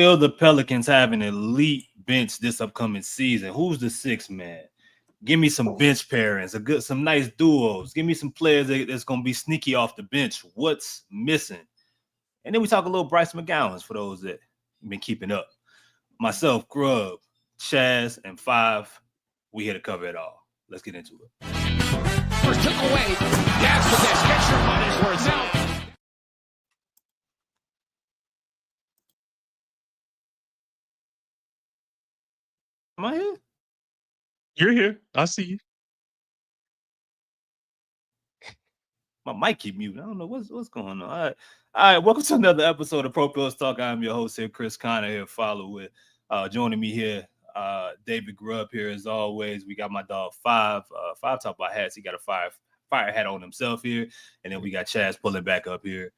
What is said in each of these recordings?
Will the Pelicans have an elite bench this upcoming season? Who's the sixth man? Give me some bench pairings, some nice duos. Give me some players that's going to be sneaky off the bench. What's missing? And then we talk a little Bryce Mcgowns for those that have been keeping up. Myself, Grub, Chaz, and Five, we here to cover it all. Let's get into it. First took away. That's with this. Get your money's worth now. Am I here? You're here. I see you. My mic keep muting. I don't know what's going on. All right. Welcome to another episode of Pro Pills Talk. I'm your host here, Chris Connor here. Follow with joining me here, David Grubb here as always. We got my dog Five. Five talk about hats. He got a fire hat on himself here, and then we got Chaz pulling back up here.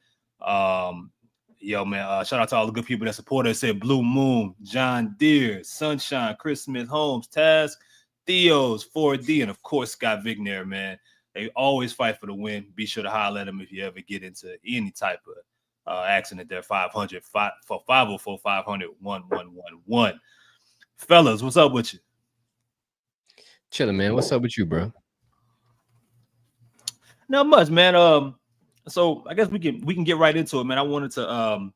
Yo, man, shout out to all the good people that support us here. Blue Moon, John Deere, Sunshine, Chris Smith Holmes, Task, Theo's, 4D, and of course, Scott Vicknair, man. They always fight for the win. Be sure to holler at them if you ever get into any type of accident there. 504-500-1111. Fellas, what's up with you? Chilling, man. What's up with you, bro? Not much, man. So I guess we can get right into it, man. I wanted to,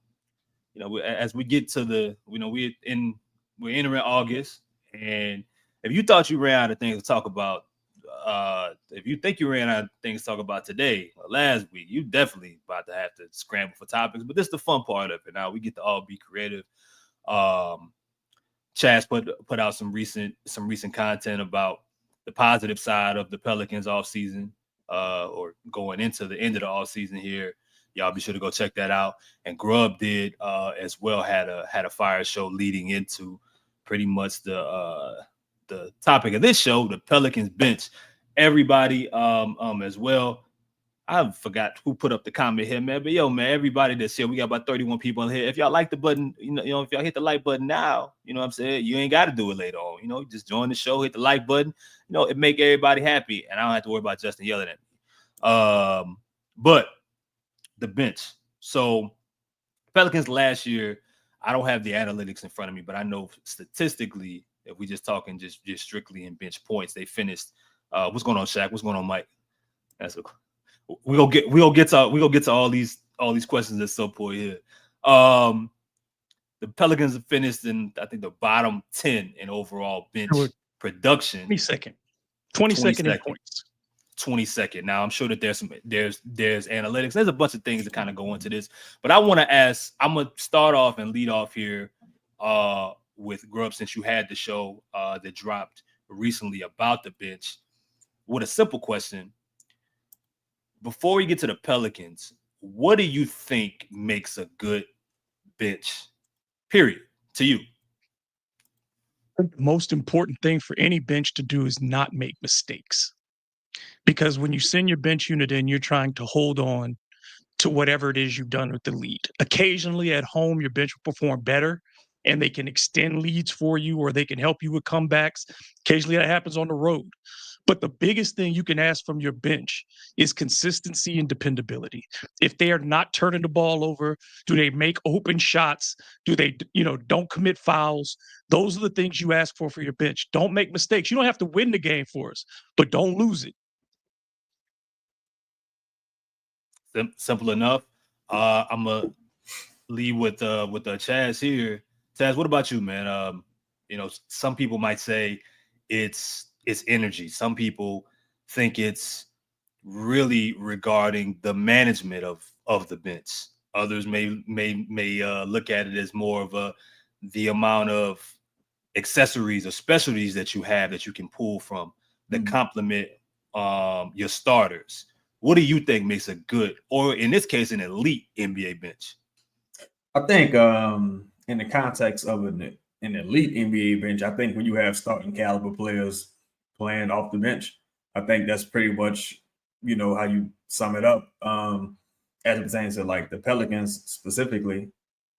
as we get to the, we're entering August, and if you thought you ran out of things to talk about, if you think you ran out of things to talk about today or last week, you definitely about to have to scramble for topics. But this is the fun part of it. Now we get to all be creative. Chaz put out some recent content about the positive side of the Pelicans offseason. Or going into the end of the off season here. Y'all be sure to go check that out. And Grubb did as well, had a fire show leading into pretty much the topic of this show, the Pelicans bench. Everybody as well. I forgot who put up the comment here, man. But yo, man, everybody that's here, we got about 31 people in here. If y'all like the button, if y'all hit the like button now, you know what I'm saying? You ain't got to do it later on. Just join the show, hit the like button. It make everybody happy, and I don't have to worry about Justin yelling at me. But the bench. So Pelicans last year, I don't have the analytics in front of me, but I know statistically, if we just talking just strictly in bench points, they finished. What's going on, Shaq? What's going on, Mike? We gonna get to all these questions at some point here. The Pelicans have finished in, I think, the bottom 10 in overall bench production. 22nd in points. 22nd. Now I'm sure that there's analytics. There's a bunch of things that kind of go into this, but I want to ask. I'm gonna start off and lead off here with Grubb, since you had the show that dropped recently about the bench, with a simple question. Before we get to the Pelicans, what do you think makes a good bench, period, to you? The most important thing for any bench to do is not make mistakes. Because when you send your bench unit in, you're trying to hold on to whatever it is you've done with the lead. Occasionally at home, your bench will perform better and they can extend leads for you, or they can help you with comebacks. Occasionally that happens on the road. But the biggest thing you can ask from your bench is consistency and dependability. If they are not turning the ball over, do they make open shots? Do they, don't commit fouls? Those are the things you ask for your bench. Don't make mistakes. You don't have to win the game for us, but don't lose it. Simple enough. I'm gonna lead with Chaz here. Chaz, what about you, man? Some people might say it's energy. Some people think it's really regarding the management of the bench. Others may look at it as more of the amount of accessories or specialties that you have that you can pull from that complement your starters. What do you think makes a good, or in this case, an elite NBA bench? I think in the context of an elite NBA bench, I think when you have starting caliber players playing off the bench, I think that's pretty much, how you sum it up. As it pertains to like the Pelicans specifically,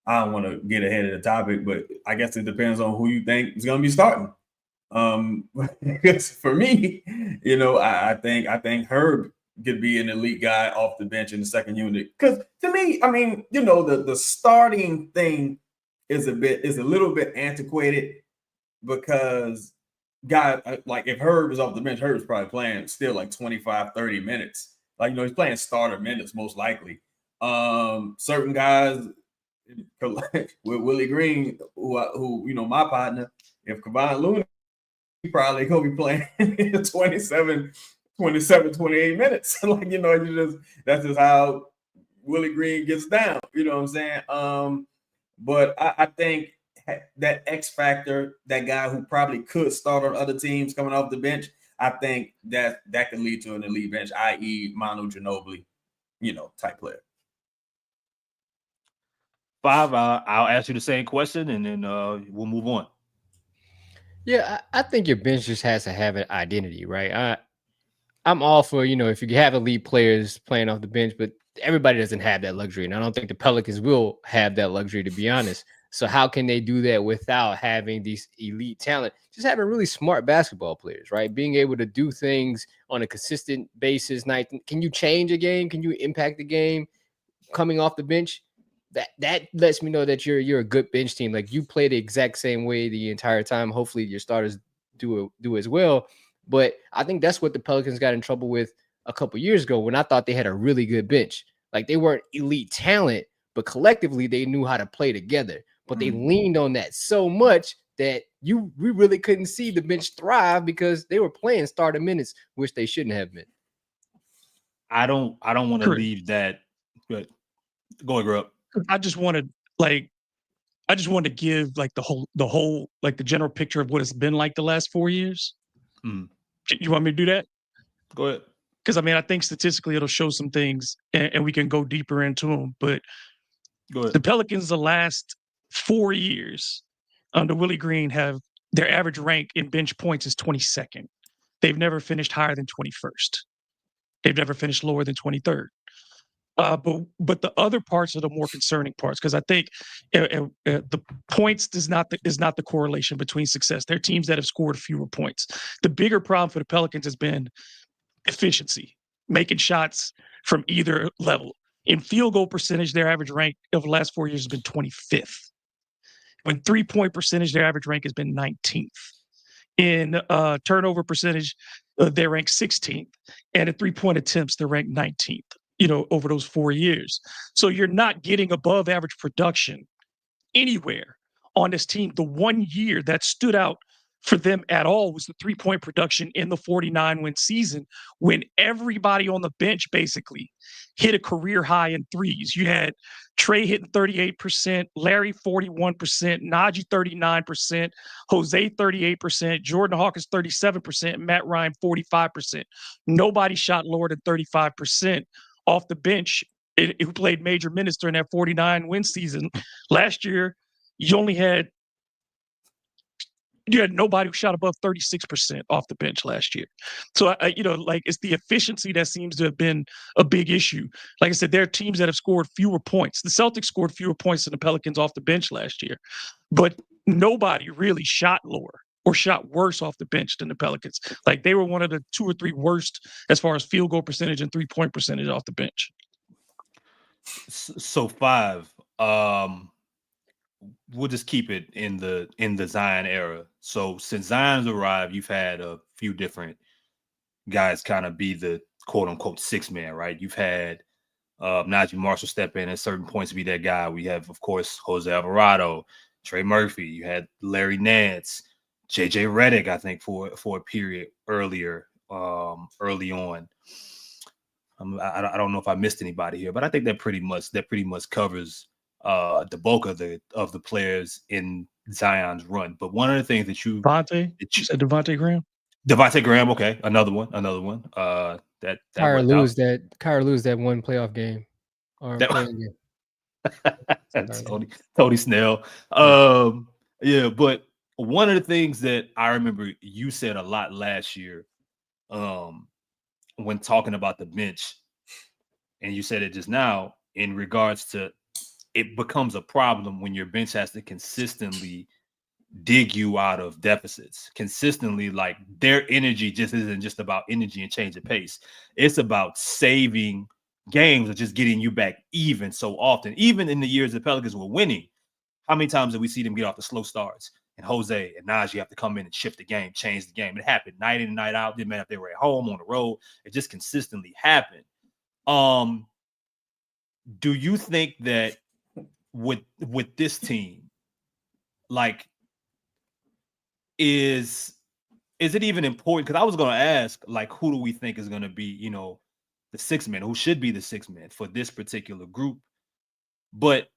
I don't want to get ahead of the topic, but I guess it depends on who you think is going to be starting. For me, I think Herb could be an elite guy off the bench in the second unit. Because to me, I mean, the starting thing is a little bit antiquated because guy like if Herb is off the bench, Herb's probably playing still like 25, 30 minutes. Like, he's playing starter minutes most likely. Certain guys with Willie Green, who my partner, if Kevon Looney, he probably gonna be playing 27, 28 minutes. Like, that's just how Willie Green gets down. You know what I'm saying? But I think that X factor, that guy who probably could start on other teams coming off the bench, I think that could lead to an elite bench, i.e. Manu Ginobili, type player. 5, I'll ask you the same question, and then we'll move on. Yeah, I think your bench just has to have an identity, right? I'm all for, if you have elite players playing off the bench, but everybody doesn't have that luxury. And I don't think the Pelicans will have that luxury, to be honest. So how can they do that without having these elite talent? Just having really smart basketball players, right? Being able to do things on a consistent basis. Can you change a game? Can you impact the game coming off the bench? That lets me know that you're a good bench team. Like, you play the exact same way the entire time. Hopefully your starters do as well. But I think that's what the Pelicans got in trouble with a couple years ago, when I thought they had a really good bench. Like, they weren't elite talent, but collectively they knew how to play together. But they leaned on that so much that we really couldn't see the bench thrive because they were playing starter minutes, which they shouldn't have been. I don't want to leave that. But go ahead, Grub. I just want to give like the whole like the general picture of what it's been like the last 4 years. You want me to do that? Go ahead. Because I think statistically it'll show some things, and we can go deeper into them. But go ahead. The Pelicans the last 4 years under Willie Green have their average rank in bench points is 22nd. They've never finished higher than 21st. They've never finished lower than 23rd. But the other parts are the more concerning parts, because I think the points is not the correlation between success. There are teams that have scored fewer points. The bigger problem for the Pelicans has been efficiency, making shots from either level. In field goal percentage, their average rank over the last 4 years has been 25th. When 3-point percentage, their average rank has been 19th. In turnover percentage, they rank 16th. And at 3-point attempts, they're ranked 19th. Over those 4 years. So you're not getting above average production anywhere on this team. The 1 year that stood out for them at all was the 3-point production in the 49-win season, when everybody on the bench basically hit a career high in threes. You had Trey hitting 38%, Larry 41%, Najee 39%, Jose 38%, Jordan Hawkins 37%, Matt Ryan 45%. Nobody shot lower than 35% off the bench who played major minutes during that 49-win season. Last year, you had nobody who shot above 36% off the bench last year. So, it's the efficiency that seems to have been a big issue. Like I said, there are teams that have scored fewer points. The Celtics scored fewer points than the Pelicans off the bench last year, but nobody really shot lower or shot worse off the bench than the Pelicans. Like, they were one of the 2 or 3 worst as far as field goal percentage and 3-point percentage off the bench. So 5, we'll just keep it in the Zion era. So since Zion's arrived, you've had a few different guys kind of be the quote unquote 6 man, right? You've had Najee Marshall step in at certain points to be that guy. We have, of course, Jose Alvarado, Trey Murphy. You had Larry Nance, JJ Redick, I think for a period early on. I don't know if I missed anybody here, but I think that pretty much covers the bulk of the players in Zion's run. But one of the things that you said Devontae Graham, okay, another one. That Kyra lose that one playoff game. That's Tony Snell. Yeah, but one of the things that I remember you said a lot last year, when talking about the bench, and you said it just now in regards to it becomes a problem when your bench has to consistently dig you out of deficits. Consistently, like, their energy just isn't just about energy and change of pace. It's about saving games or just getting you back even so often. Even in the years the Pelicans were winning, How many times did we see them get off the slow starts? And Jose and Najee have to come in and shift the game, change the game. It happened night in and night out. Didn't matter if they were at home, on the road. It just consistently happened. Do you think that with this team, like, is it even important? Because I was going to ask, like, who do we think is going to be, you know, the sixth man, who should be the sixth man for this particular group? But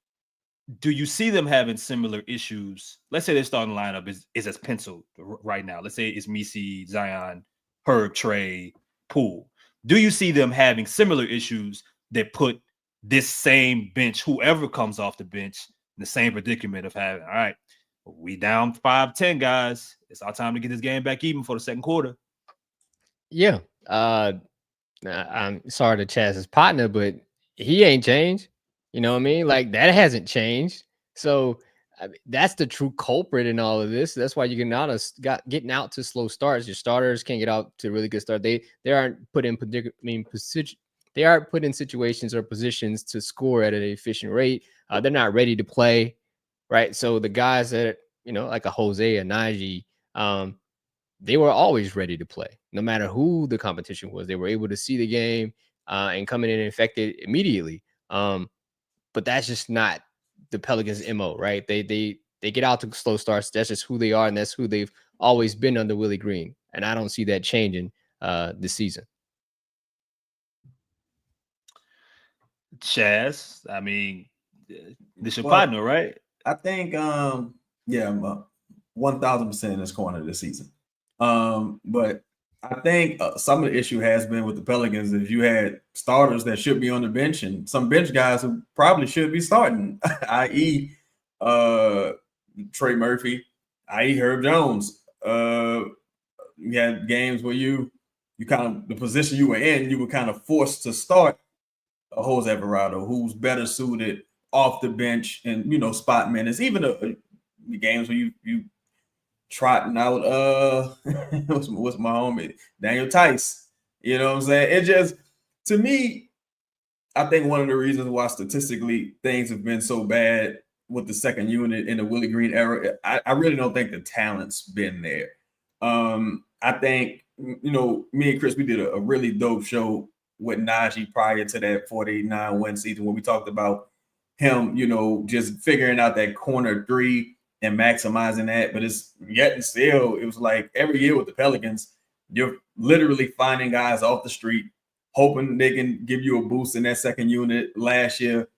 do you see them having similar issues? Let's say their starting lineup is as penciled right now. Let's say it's Messi, Zion, Herb, Trey, Poole. Do you see them having similar issues that put this same bench, whoever comes off the bench, in the same predicament of having, all right, we down 5-10, guys. It's our time to get this game back even for the second quarter. Yeah. I'm sorry to Chaz's partner, but he ain't changed. You know what I mean? Like, that hasn't changed. So I mean, that's the true culprit in all of this. That's why you're getting out to slow starts. Your starters can't get out to a really good start. They aren't put in they aren't put in situations or positions to score at an efficient rate. They're not ready to play, right? So the guys that, you know, like a Jose and Najee, they were always ready to play, no matter who the competition was. They were able to see the game and come in and affect it immediately. But that's just not the Pelicans' MO, right? They get out to slow starts. That's just who they are, and that's who they've always been under Willie Green. And I don't see that changing this season. Chaz, I mean, this your partner, right? I think, I'm 1,000% in this corner this season. But I think some of the issue has been with the Pelicans is you had starters that should be on the bench and some bench guys who probably should be starting, i.e. Trey Murphy, i.e. Herb Jones. You had games where you kind of, the position you were in, you were kind of forced to start a Jose Alvarado, who's better suited off the bench and, you know, spot minutes. Even the games where you trotting out what's my homie Daniel Tice, you know what I'm saying? It just, to me, I think one of the reasons why statistically things have been so bad with the second unit in the Willie Green era, I really don't think the talent's been there. I think, you know, me and Chris, we did a really dope show with Najee prior to that 49 win season when we talked about him, you know, just figuring out that corner three and maximizing that. But it's yet and still, it was like every year with the Pelicans, you're literally finding guys off the street, hoping they can give you a boost in that second unit. Last year,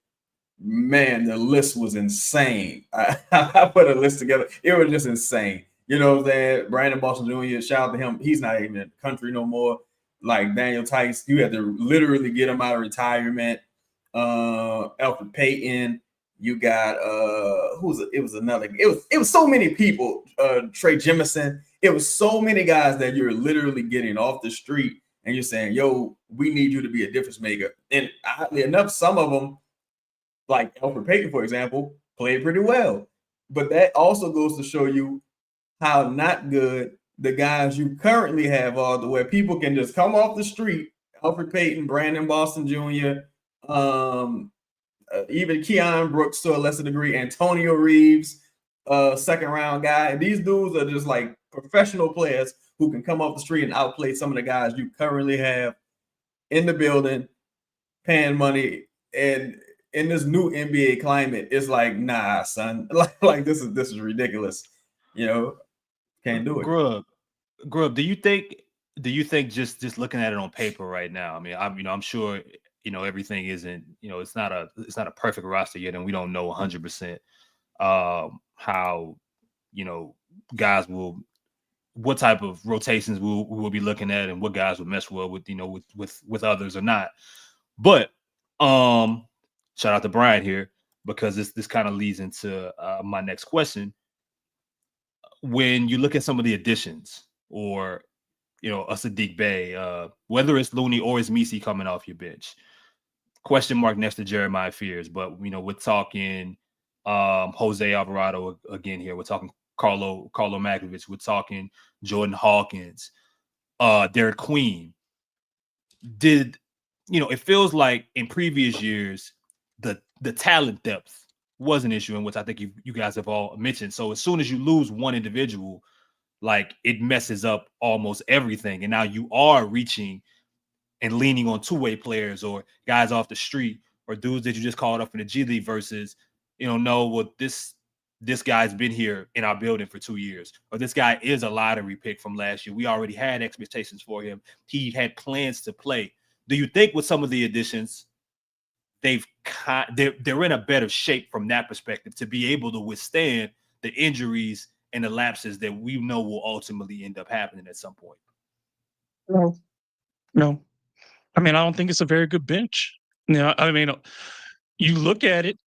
man, the list was insane. I put a list together. It was just insane. You know that Brandon Boston Jr., shout out to him. He's not even in the country no more. Like Daniel Tice, you had to literally get him out of retirement. Alfred Payton, you got it was so many people. Trey Jemison. It was so many guys that you're literally getting off the street and you're saying, yo, we need you to be a difference maker. And oddly enough, some of them, like Alfred Payton, for example, played pretty well. But that also goes to show you how not good the guys you currently have are, the where people can just come off the street. Alfred Payton, Brandon Boston Jr., even Keon Brooks to a lesser degree, Antonio Reeves, second round guy. These dudes are just like professional players who can come off the street and outplay some of the guys you currently have in the building, paying money. And in this new NBA climate, it's like, nah, son, like this is ridiculous. You know, can't do it. Grub, do you think just looking at it on paper right now? I mean, I'm sure, you know, everything isn't, you know, it's not a perfect roster yet, and we don't know 100% how, you know, guys what type of rotations we'll be looking at and what guys will mesh well with, you know, with others or not. But shout out to Brian here, because this kind of leads into my next question. When you look at some of the additions, or, you know, a Saddiq Bey, whether it's Looney or it's Messi coming off your bench, question mark next to Jeremiah Fears. But, you know, we're talking Jose Alvarado again here. We're talking Karlo Matkovic. We're talking Jordan Hawkins, Derek Queen. You know, it feels like in previous years, the talent depth was an issue, in which I think you guys have all mentioned. So as soon as you lose one individual, like, it messes up almost everything. And now you are reaching and leaning on two-way players or guys off the street or dudes that you just called up in the G League versus, no, well, this guy's been here in our building for 2 years, or this guy is a lottery pick from last year. We already had expectations for him. He had plans to play. Do you think with some of the additions, they're in a better shape from that perspective to be able to withstand the injuries and the lapses that we know will ultimately end up happening at some point? No. I mean, I don't think it's a very good bench. I mean, you look at it,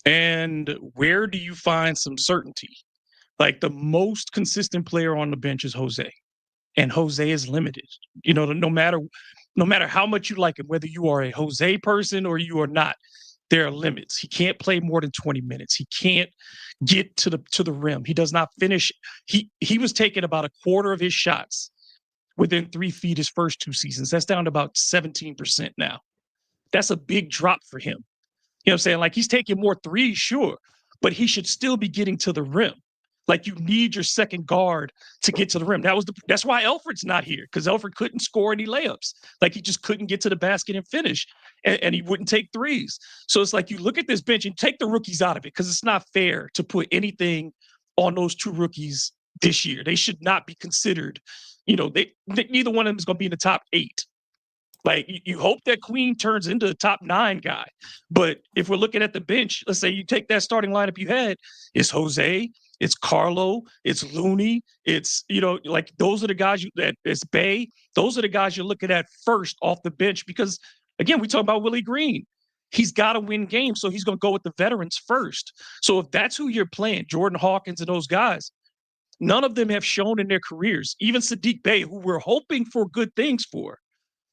and where do you find some certainty? Like, the most consistent player on the bench is Jose, and Jose is limited. No matter how much you like him, whether you are a Jose person or you are not, there are limits. He can't play more than 20 minutes. He can't get to the rim. He does not finish. He was taking about a quarter of his shots within 3 feet his first 2 seasons. That's down to about 17% now. That's a big drop for him. You know what I'm saying? Like, he's taking more threes, sure, but he should still be getting to the rim. Like, you need your second guard to get to the rim. That's why Elfrid's not here, because Elfrid couldn't score any layups. Like, he just couldn't get to the basket and finish, and he wouldn't take threes. So it's like, you look at this bench and take the rookies out of it, because it's not fair to put anything on those 2 rookies this year. They should not be considered. Neither one of them is going to be in the top 8. Like, you hope that Queen turns into a top 9 guy. But if we're looking at the bench, let's say you take that starting lineup you had, it's Jose, it's Karlo, it's Looney, it's, like, those are the guys it's Bey. Those are the guys you're looking at first off the bench, because, again, we talk about Willie Green. He's got to win games, so he's going to go with the veterans first. So if that's who you're playing, Jordan Hawkins and those guys, none of them have shown in their careers. Even Saddiq Bey, who we're hoping for good things for,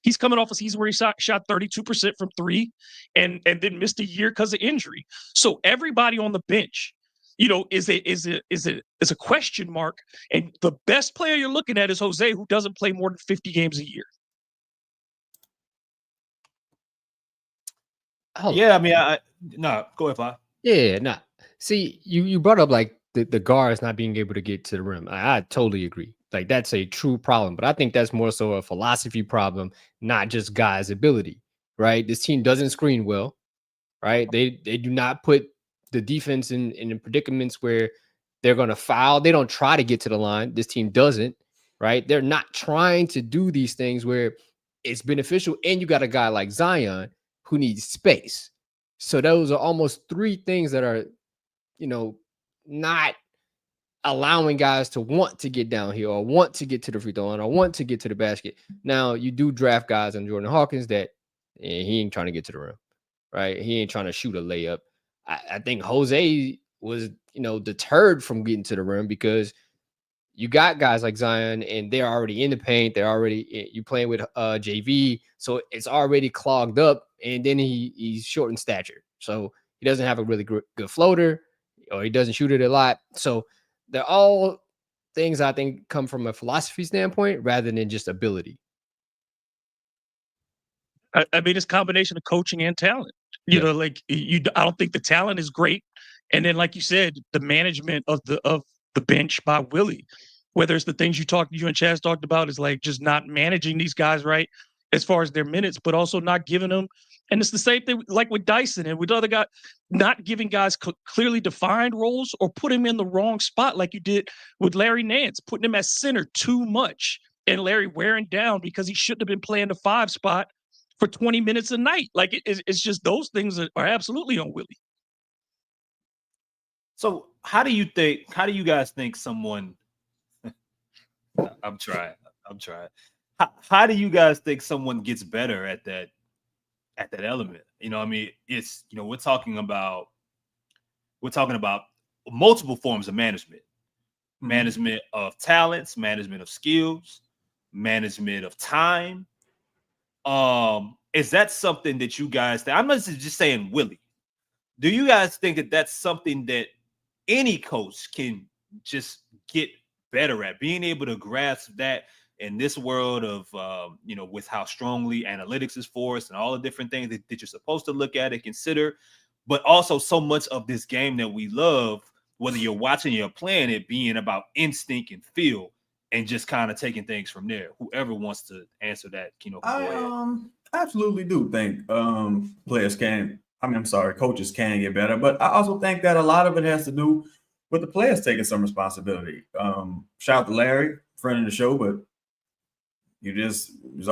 he's coming off a season where he shot 32% from 3 and then missed a year because of injury. So everybody on the bench, is a question mark. And the best player you're looking at is Jose, who doesn't play more than 50 games a year. Yeah, I mean, go ahead, Fly. Yeah, nah. See, you brought up, like, the guards not being able to get to the rim. I totally agree. Like, that's a true problem, but I think that's more so a philosophy problem, not just guys' ability, right? This team doesn't screen well, right? They do not put the defense in predicaments where they're going to foul. They don't try to get to the line. This team doesn't, right? They're not trying to do these things where it's beneficial. And you got a guy like Zion who needs space. So those are almost 3 things that are, not allowing guys to want to get down here or want to get to the free throw line or want to get to the basket. Now, you do draft guys in Jordan Hawkins that he ain't trying to get to the rim, right? He ain't trying to shoot a layup. I think Jose was, deterred from getting to the rim because you got guys like Zion and they're already in the paint. You playing with JV. So it's already clogged up, and then he's short in stature. So he doesn't have a really good floater, or he doesn't shoot it a lot. So they're all things I think come from a philosophy standpoint rather than just ability. I mean, it's a combination of coaching and talent. I don't think the talent is great. And then, like you said, the management of the bench by Willie, whether it's the things you and Chaz talked about, is like just not managing these guys right as far as their minutes, but also not giving them. And it's the same thing like with Dyson and with other guys, not giving guys clearly defined roles or put him in the wrong spot, like you did with Larry Nance, putting him at center too much and Larry wearing down because he shouldn't have been playing the 5 spot for 20 minutes a night. Like, it's just those things are absolutely on Willie. So how do you guys think someone I'm trying. How do you guys think someone gets better at that element? I mean, it's, we're talking about multiple forms of management of talents, management of skills, management of time. Is that something that you guys I'm not just saying Willie. Do you guys think that that's something that any coach can just get better at, being able to grasp that in this world of, with how strongly analytics is forced and all the different things that you're supposed to look at and consider? but also so much of this game that we love, whether you're watching or playing it, being about instinct and feel, and just kind of taking things from there. Whoever wants to answer that, can go ahead. I absolutely do think coaches can get better, but I also think that a lot of it has to do with the players taking some responsibility. Shout out to Larry, friend of the show, but you're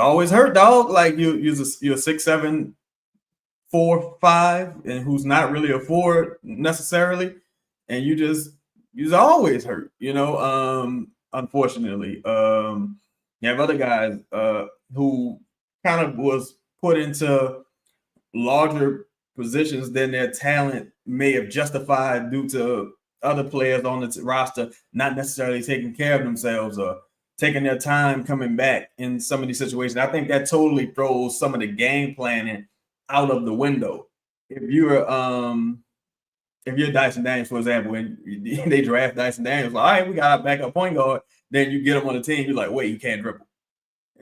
always hurt, dog. Like you're 6'7", 4, 5, and who's not really a forward necessarily, and you're always hurt, unfortunately. You have other guys who kind of was put into larger positions than their talent may have justified due to other players on the roster not necessarily taking care of themselves or taking their time coming back in some of these situations. I think that totally throws some of the game planning out of the window. If you're Dyson Daniels, for example, and they draft Dyson Daniels, like, all right, we got a backup point guard, then you get him on the team, you're like, wait, he can't dribble.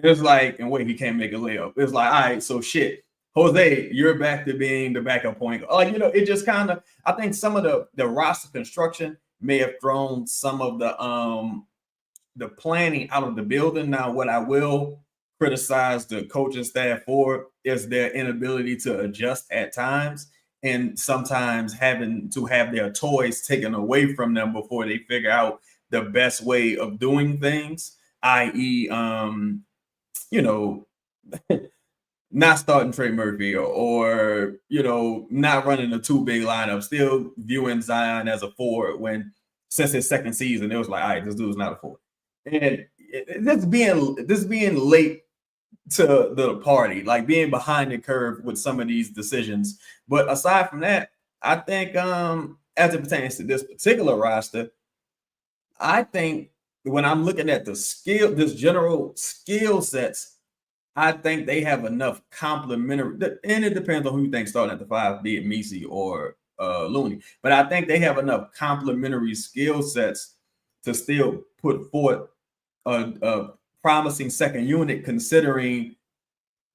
It's like, and wait, he can't make a layup. It's like, all right, so shit. Jose, you're back to being the backup point guard. It just kind of, I think some of the roster construction may have thrown some of the planning out of the building. Now, what I will criticize the coaching staff for is their inability to adjust at times, and sometimes having to have their toys taken away from them before they figure out the best way of doing things, i.e., not starting Trey Murphy or not running a too big lineup, still viewing Zion as a forward when since his second season, it was like, all right, this dude's not a forward. And this being late to the party, like being behind the curve with some of these decisions. But aside from that, I think as it pertains to this particular roster, I think when I'm looking at this general skill sets, I think they have enough complementary, and it depends on who you think starting at the 5, be it Messi or Looney. But I think they have enough complementary skill sets to still put forth a promising second unit, considering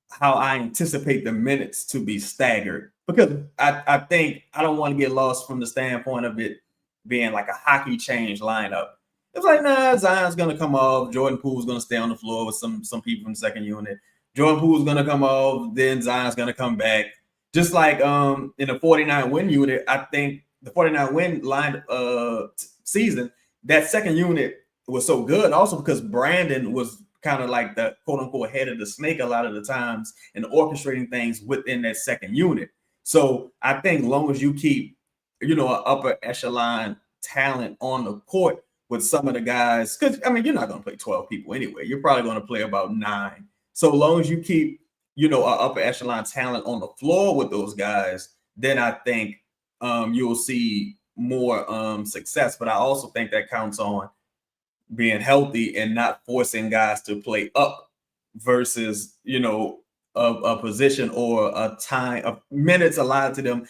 how I anticipate the minutes to be staggered. Because I think I don't want to get lost from the standpoint of it being like a hockey change lineup. It's like, nah, Zion's going to come off. Jordan Poole's going to stay on the floor with some people in the second unit. Jordan Poole's going to come off. Then Zion's going to come back. Just like in the 49-win unit, I think the 49-win line season, that second unit was so good also because Brandon was kind of like the quote-unquote head of the snake a lot of the times and orchestrating things within that second unit. So I think as long as you keep, an upper echelon talent on the court with some of the guys, because, you're not going to play 12 people anyway. You're probably going to play about 9. So long as you keep, an upper echelon talent on the floor with those guys, then I think you'll see more success. But I also think that counts on being healthy and not forcing guys to play up versus, a position or a time of minutes allotted to them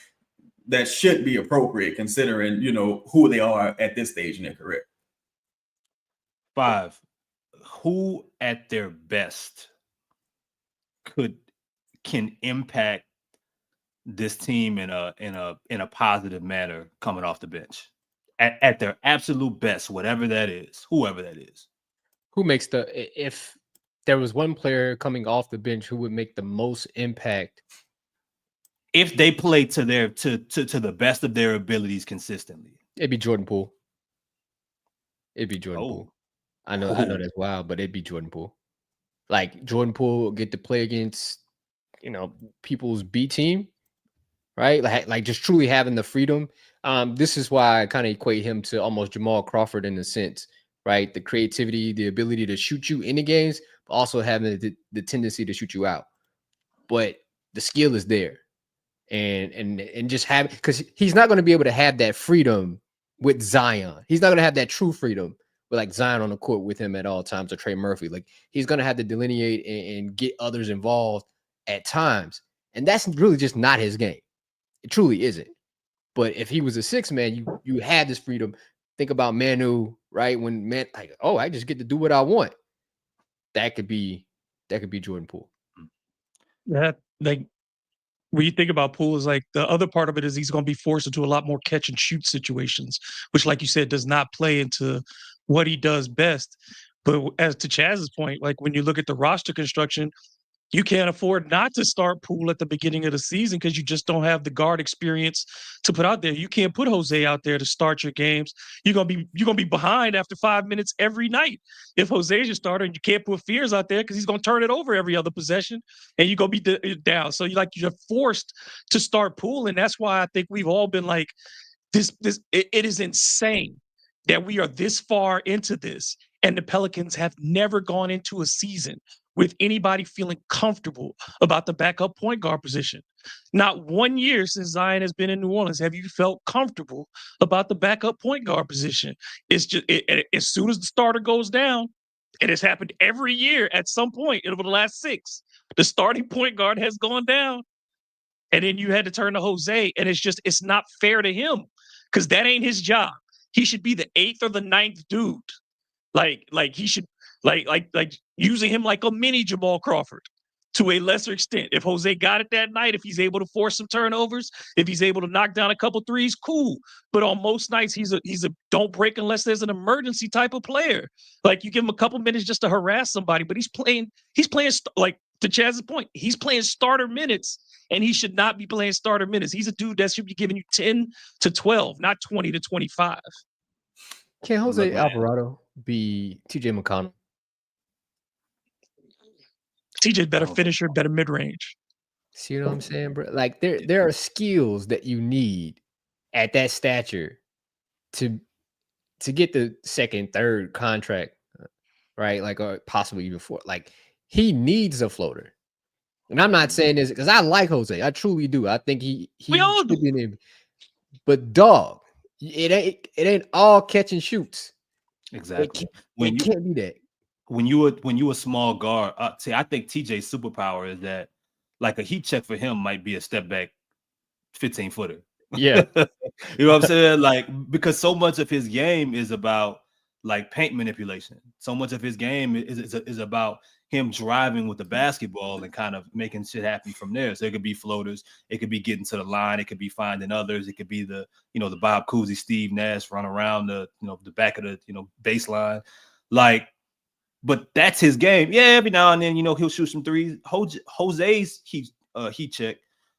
that should be appropriate considering, who they are at this stage in their career. 5, who at their best can impact this team in a positive manner coming off the bench at their absolute best, whatever that is, whoever that is. Who makes if there was one player coming off the bench who would make the most impact if they play to the best of their abilities consistently? It'd be Jordan Poole. Poole. I know that's wild, but it'd be Jordan Poole. Like Jordan Poole get to play against, people's B team, right? Like just truly having the freedom. This is why I kind of equate him to almost Jamal Crawford in a sense, right? The creativity, the ability to shoot you in the games, but also having the tendency to shoot you out. But the skill is there. And just have, because he's not going to be able to have that freedom with Zion. He's not going to have that true freedom with like Zion on the court with him at all times, or Trey Murphy. Like he's going to have to delineate and get others involved at times. And that's really just not his game. It truly isn't. But if he was a 6-man, you had this freedom. Think about Manu, right? When I just get to do what I want. That could be Jordan Poole. That like when you think about Poole, is like the other part of it is he's going to be forced into a lot more catch and shoot situations, which, like you said, does not play into what he does best. But as to Chaz's point, like when you look at the roster construction, you can't afford not to start Poole at the beginning of the season because you just don't have the guard experience to put out there. You can't put Jose out there to start your games. You're gonna be behind after 5 minutes every night if Jose's your starter, and you can't put Fears out there because he's gonna turn it over every other possession, and you're gonna be down. So you're forced to start Poole, and that's why I think we've all been like, it is insane that we are this far into this, and the Pelicans have never gone into a season with anybody feeling comfortable about the backup point guard position. Not 1 year since Zion has been in New Orleans have you felt comfortable about the backup point guard position. It's just as soon as the starter goes down, it has happened every year at some point over the last 6. The starting point guard has gone down, and then you had to turn to Jose, and it's not fair to him because that ain't his job. He should be the 8th or the 9th dude. Like he should like using him like a mini Jamal Crawford to a lesser extent. If Jose got it that night, if he's able to force some turnovers, if he's able to knock down a couple threes, cool. But on most nights, he's a don't break unless there's an emergency type of player. Like you give him a couple minutes just to harass somebody, but he's playing like to Chaz's point, he's playing starter minutes, and he should not be playing starter minutes. He's a dude that should be giving you 10 to 12, not 20 to 25. Can Jose Alvarado be TJ McConnell? TJ better finisher, better mid range. See what I'm saying, bro? Like there are skills that you need at that stature to get the second, third contract, right? Like or possibly even fourth. Like he needs a floater. And I'm not saying this because I like Jose. I truly do. I think he should be in it. But dog, it ain't all catch and shoots. Exactly. It can't be that. When you a small guard, see, I think TJ's superpower is that like a heat check for him might be a step back 15-footer. Yeah. You know what I'm saying? Like, because so much of his game is about like paint manipulation. So much of his game is about him driving with the basketball and kind of making shit happen from there. So it could be floaters, it could be getting to the line, it could be finding others, it could be the Bob Cousy, Steve Nash run around the back of the baseline. Like, but that's his game. Yeah, every now and then, he'll shoot some threes. Jose's heat check,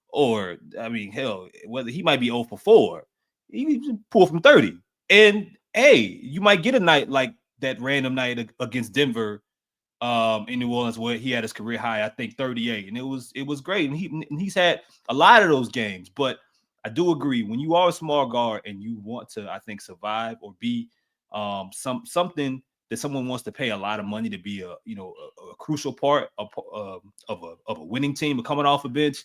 or I mean, hell, whether he might be 0 for 4, he can pull from 30. And hey, you might get a night like that random night against Denver in New Orleans where he had his career high, I think 38, and it was great. And he's had a lot of those games. But I do agree, when you are a small guard and you want to, I think, survive or be something that someone wants to pay a lot of money to be a crucial part of a winning team, coming off a bench,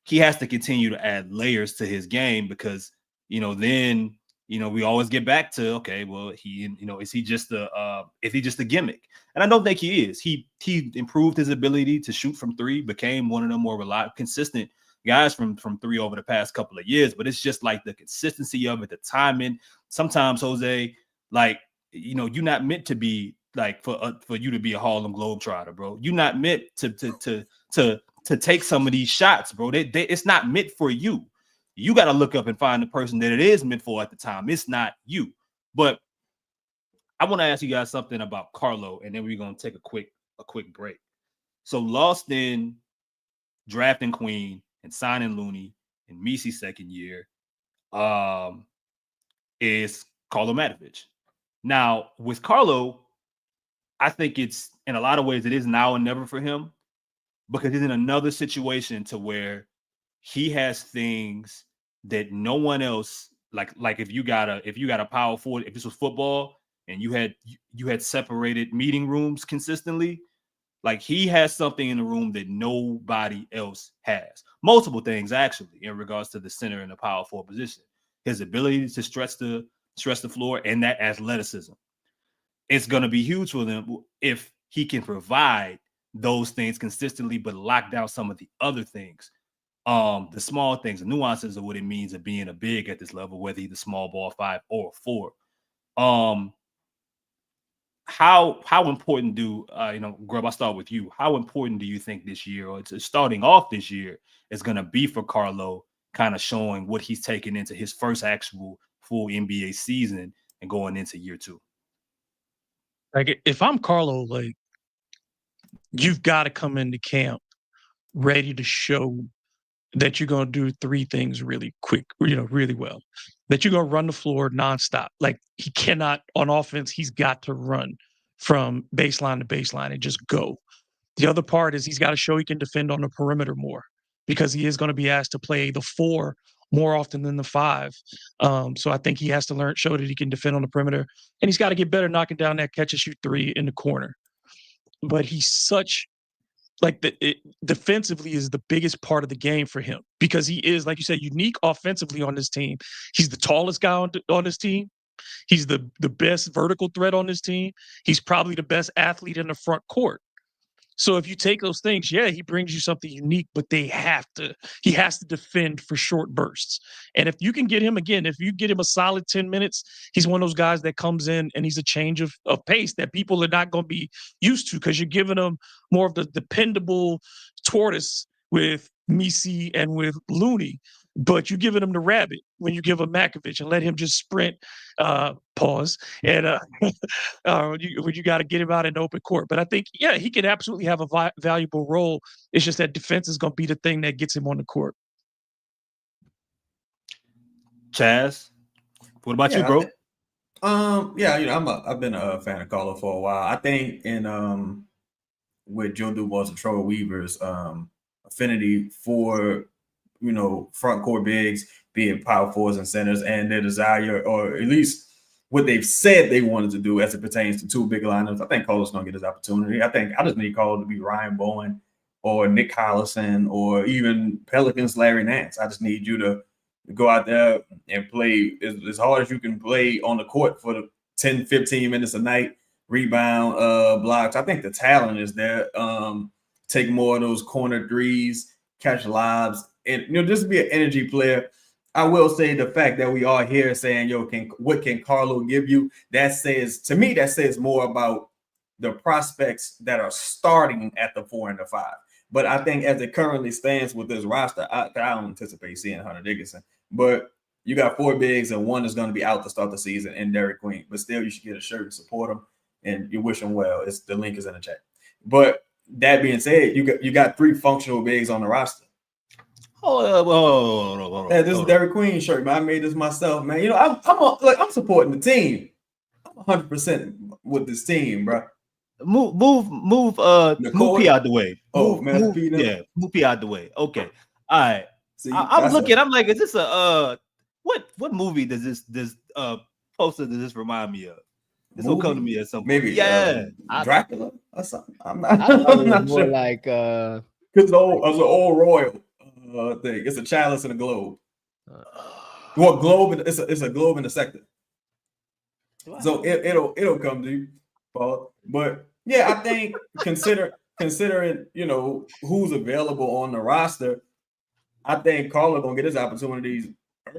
he has to continue to add layers to his game because then we always get back to, okay, well, is he just a gimmick? And I don't think he is. He improved his ability to shoot from 3, became one of the more reliable, consistent guys from 3 over the past couple of years. But it's just like the consistency of it, the timing. Sometimes, Jose, like, you're not meant to be like for you to be a Harlem Globetrotter, bro. You're not meant to take some of these shots, bro. It's not meant for you. You got to look up and find the person that it is meant for at the time. It's not you. But I want to ask you guys something about Karlo, and then we're going to take a quick break. So lost in drafting Queen and signing Looney in Misi's second year is Karlo Matkovic. Now, with Karlo, I think it's, in a lot of ways, it is now and never for him because he's in another situation to where he has things that no one else, like if you got a power forward, if this was football and you had separated meeting rooms consistently, like he has something in the room that nobody else has. Multiple things actually in regards to the center and the power forward position. His ability to stretch the floor and that athleticism. It's going to be huge for them if he can provide those things consistently, but lock down some of the other things. The small things, the nuances of what it means of being a big at this level, whether he's a small ball 5 or a 4. how important do Grub? I'll start with you. How important do you think this year, or it's starting off this year, is going to be for Karlo, kind of showing what he's taken into his first actual full NBA season and going into year 2? Like, if I'm Karlo, like, you've got to come into camp ready to show that you're going to do 3 things really quick, really well. That you're going to run the floor nonstop. Like, he cannot, on offense, he's got to run from baseline to baseline and just go. The other part is he's got to show he can defend on the perimeter more, because he is going to be asked to play the 4 more often than the 5. So I think he has to show that he can defend on the perimeter, and he's got to get better knocking down that catch and shoot 3 in the corner. But he's such, like, defensively is the biggest part of the game for him, because he is, like you said, unique offensively on this team. He's the tallest guy on this team. He's the best vertical threat on this team. He's probably the best athlete in the front court. So if you take those things, yeah, he brings you something unique, but he has to defend for short bursts. And if you can get him, again, if you get him a solid 10 minutes, he's one of those guys that comes in and he's a change of pace that people are not going to be used to, because you're giving them more of the dependable tortoise with Misi and with Looney. But you're giving him the rabbit when you give him Matkovic and let him just sprint, pause, and when you got to get him out in the open court. But I think, yeah, he can absolutely have a valuable role. It's just that defense is going to be the thing that gets him on the court. Chaz, what about you, bro? I've been a fan of Karlo for a while. I think with Joe Dubois and Troy Weaver's affinity for front court bigs, be it power forwards and centers, and their desire, or at least what they've said they wanted to do as it pertains to 2 big lineups, I think Karlo's going to get his opportunity. I just need Karlo to be Ryan Bowen or Nick Collison or even Pelicans Larry Nance. I just need you to go out there and play as hard as you can play on the court for the 10, 15 minutes a night, rebound, blocks. I think the talent is there. Take more of those corner threes, catch lobs, and just be an energy player. I will say the fact that we are here saying, what can Karlo give you? That says more about the prospects that are starting at the 4 and the 5. But I think as it currently stands with this roster, I don't anticipate seeing Hunter Dickinson. But you got 4 bigs and 1 is going to be out to start the season, and Derek Queen. But still, you should get a shirt and support him, and you wish him well. The link is in the chat. But that being said, you got 3 functional bigs on the roster. This is Derek Queen shirt, man. I made this myself, man. I'm supporting the team. I'm 100% with this team, bro. Move P out the way. Move P out the way. Okay, all right. See, I'm looking. I'm like, is this a what movie does this poster does this remind me of? This will come to me at some point. Maybe Dracula or something. I'm not sure. Like because it's an old royal thing. It's a chalice and a globe. Well, globe. It's a globe in a sector. Wow. So it'll come to you, Paul. But yeah, I think considering who's available on the roster, I think Karlo gonna get his opportunities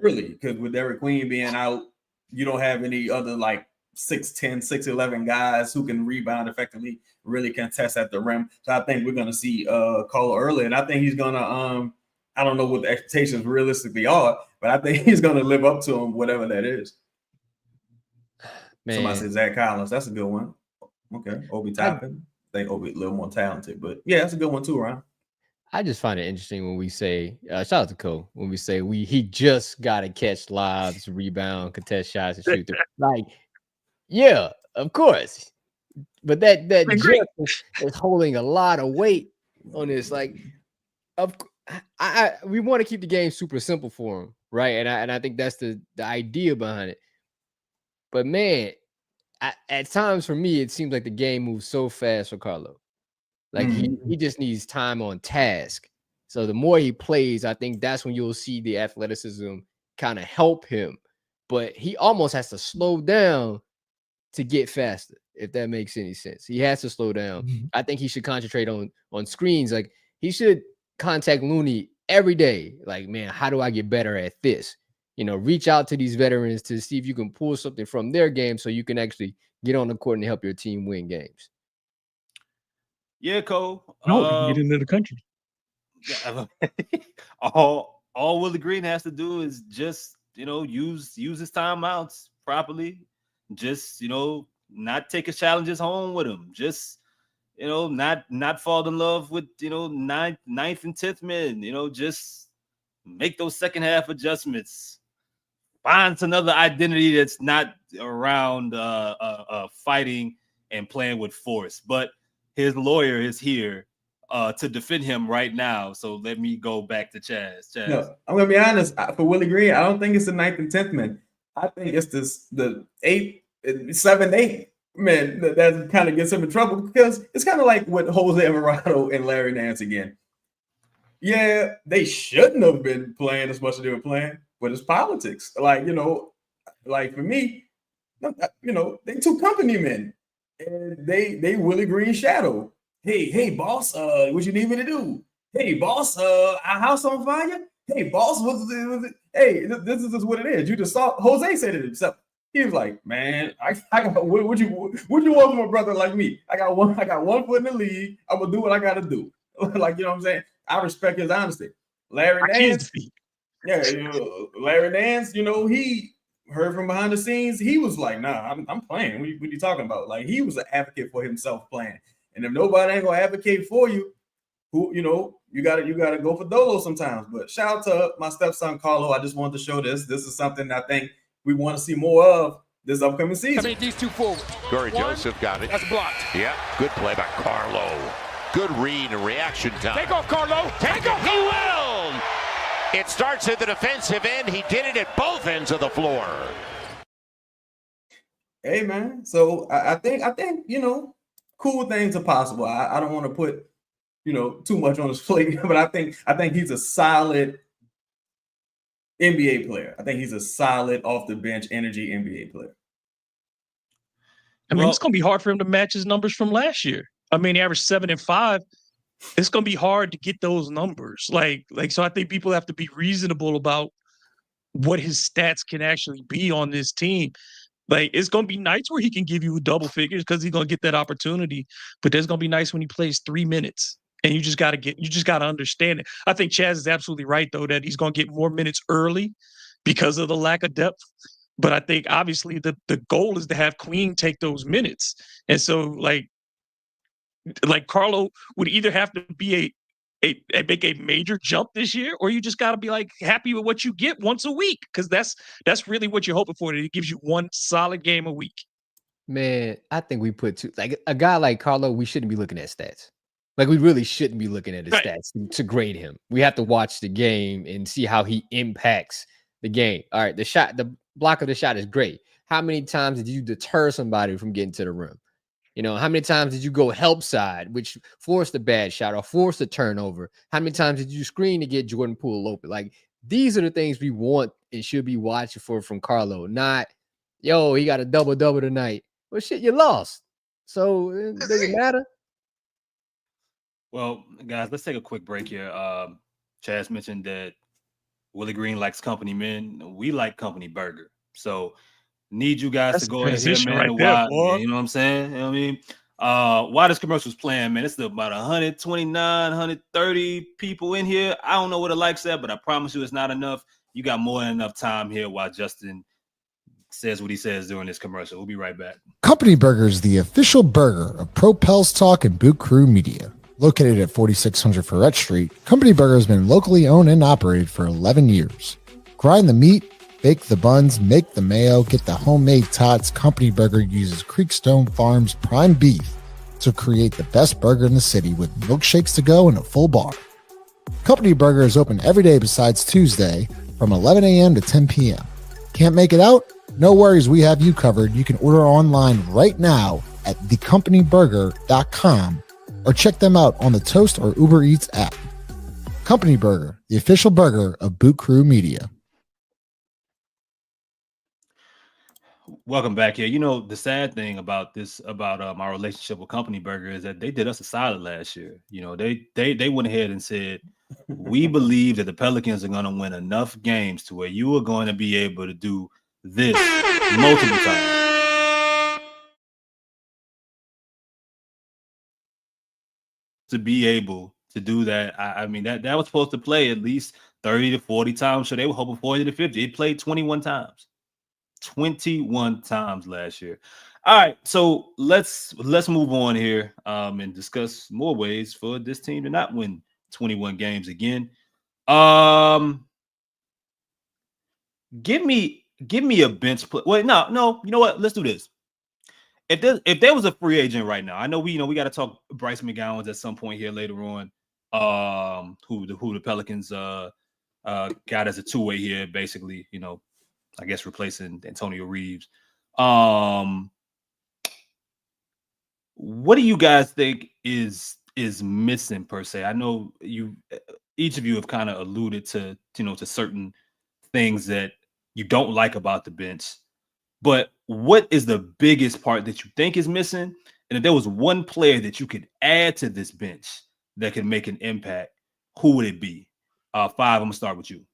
early, because with Derek Queen being out, you don't have any other like 6'10", 6'11" guys who can rebound effectively, really contest at the rim. So I think we're gonna see Karlo early, and I think he's gonna I don't know what the expectations realistically are, but I think he's gonna live up to them, whatever that is. Man. Somebody said Zach Collins. That's a good one. Okay, Obi Toppin. I think Obi a little more talented, but yeah, that's a good one too, Ryan. I just find it interesting when we say, shout out to Cole, when we say he just got to catch lobs, rebound, contest shots, and shoot them. Like, yeah, of course. But that just is holding a lot of weight on this. Like, we want to keep the game super simple for him, right? And I think that's the idea behind it. But man, at times for me, it seems like the game moves so fast for Karlo. Like he just needs time on task. So the more he plays, I think that's when you'll see the athleticism kind of help him. But he almost has to slow down to get faster, if that makes any sense. He has to slow down. I think he should concentrate on screens. Like, he should contact Looney every day. Like, man, how do I get better at this? reach out to these veterans to see if you can pull something from their game so you can actually get on the court and help your team win games. Yeah, Cole. No, get into the country. all Willie Green has to do is just use his timeouts properly. Just not take his challenges home with him. Just not fall in love with ninth and 10th men. Just make those second half adjustments. Find another identity that's not around fighting and playing with force. But his lawyer is here to defend him right now. So let me go back to Chaz. No, I'm gonna be honest. For Willie Green, I don't think it's the 9th and 10th man. I think it's the 8th, 7th, 8th man that kind of gets him in trouble, because it's kind of like with Jose Alvarado and Larry Nance again. Yeah, they shouldn't have been playing as much as they were playing, but it's politics. Like for me, they two company men, and they Willie Green shadow. Hey, boss, what you need me to do? Hey, boss, our house on fire? Hey, boss, hey, this is what it is. You just saw Jose said it himself. He was like, man, I got what you want from a brother like me? I got one foot in the league. I'm gonna do what I gotta do. Like, what I'm saying? I respect his honesty. Larry Nance, Larry Nance, he heard from behind the scenes. He was like, nah, I'm playing. What are you talking about? Like, he was an advocate for himself playing. And if nobody ain't gonna advocate for you, you gotta go for Dolo sometimes. But shout out to my stepson Karlo. I just wanted to show this. This is something I think we want to see more of this upcoming season. I mean, these two forward. Corey Joseph got it. That's blocked. Yeah, good play by Karlo. Good read and reaction time. Take off, Karlo. Take off. He will. It starts at the defensive end. He did it at both ends of the floor. Hey, man. So I think cool things are possible. I don't want to put too much on his plate, but I think he's a solid NBA player. I think he's a solid off the bench energy NBA player. I mean, it's going to be hard for him to match his numbers from last year. I mean, he averaged 7 and 5. It's going to be hard to get those numbers. So I think people have to be reasonable about what his stats can actually be on this team. Like, it's going to be nights where he can give you double figures because he's going to get that opportunity. But there's going to be nights when he plays 3 minutes. And you just got to understand it. I think Chaz is absolutely right, though, that he's going to get more minutes early because of the lack of depth. But I think, obviously, the goal is to have Queen take those minutes. And so, like Karlo would either have to be make a major jump this year, or you just got to be happy with what you get once a week, because that's really what you're hoping for. That it gives you one solid game a week. Man, I think we put a guy like Karlo, we shouldn't be looking at stats. Like, we really shouldn't be looking at his stats to grade him. We have to watch the game and see how he impacts the game. All right, the block of the shot is great. How many times did you deter somebody from getting to the rim? How many times did you go help side, which forced a bad shot or forced a turnover? How many times did you screen to get Jordan Poole open? Like, these are the things we want and should be watching for from Karlo. Not, he got a double-double tonight. Well, shit, you lost. So, does it matter? Well, guys, let's take a quick break here. Chaz mentioned that Willie Green likes company men. We like company burger. So need you guys to go in here, man. You know what I'm saying? You know what I mean? While this commercial's playing, man, it's about 129, 130 people in here. I don't know what the likes at, but I promise you it's not enough. You got more than enough time here while Justin says what he says during this commercial. We'll be right back. Company Burger is the official burger of Pro Pels Talk and Boot Crew Media. Located at 4600 Ferret Street, Company Burger has been locally owned and operated for 11 years. Grind the meat, bake the buns, make the mayo, get the homemade tots. Company Burger uses Creekstone Farms prime beef to create the best burger in the city with milkshakes to go and a full bar. Company Burger is open every day besides Tuesday from 11 a.m. to 10 p.m. Can't make it out? No worries, we have you covered. You can order online right now at thecompanyburger.com or check them out on the Toast or Uber Eats app. Company Burger, the official burger of Boot Crew Media. Welcome back here. The sad thing about my relationship with Company Burger is that they did us a solid last year. They went ahead and said, We believe that the Pelicans are going to win enough games to where you are going to be able to do this multiple times. To be able to do that, I mean, that was supposed to play at least 30 to 40 times. So they were hoping 40 to 50. It played 21 times. 21 times last year. All right, so let's move on here and discuss more ways for this team to not win 21 games again. Give me a bench play. Wait, no, you know what? Let's do this. If there was a free agent right now, I know we got to talk Bryce Mcgowns at some point here later on. Who the Pelicans got as a two-way here, basically, I guess replacing Antonio Reeves. What do you guys think is missing per se? I know each of you have kind of alluded to to certain things that you don't like about the bench, but what is the biggest part that you think is missing? And if there was one player that you could add to this bench that could make an impact, who would it be? Five, I'm gonna start with you.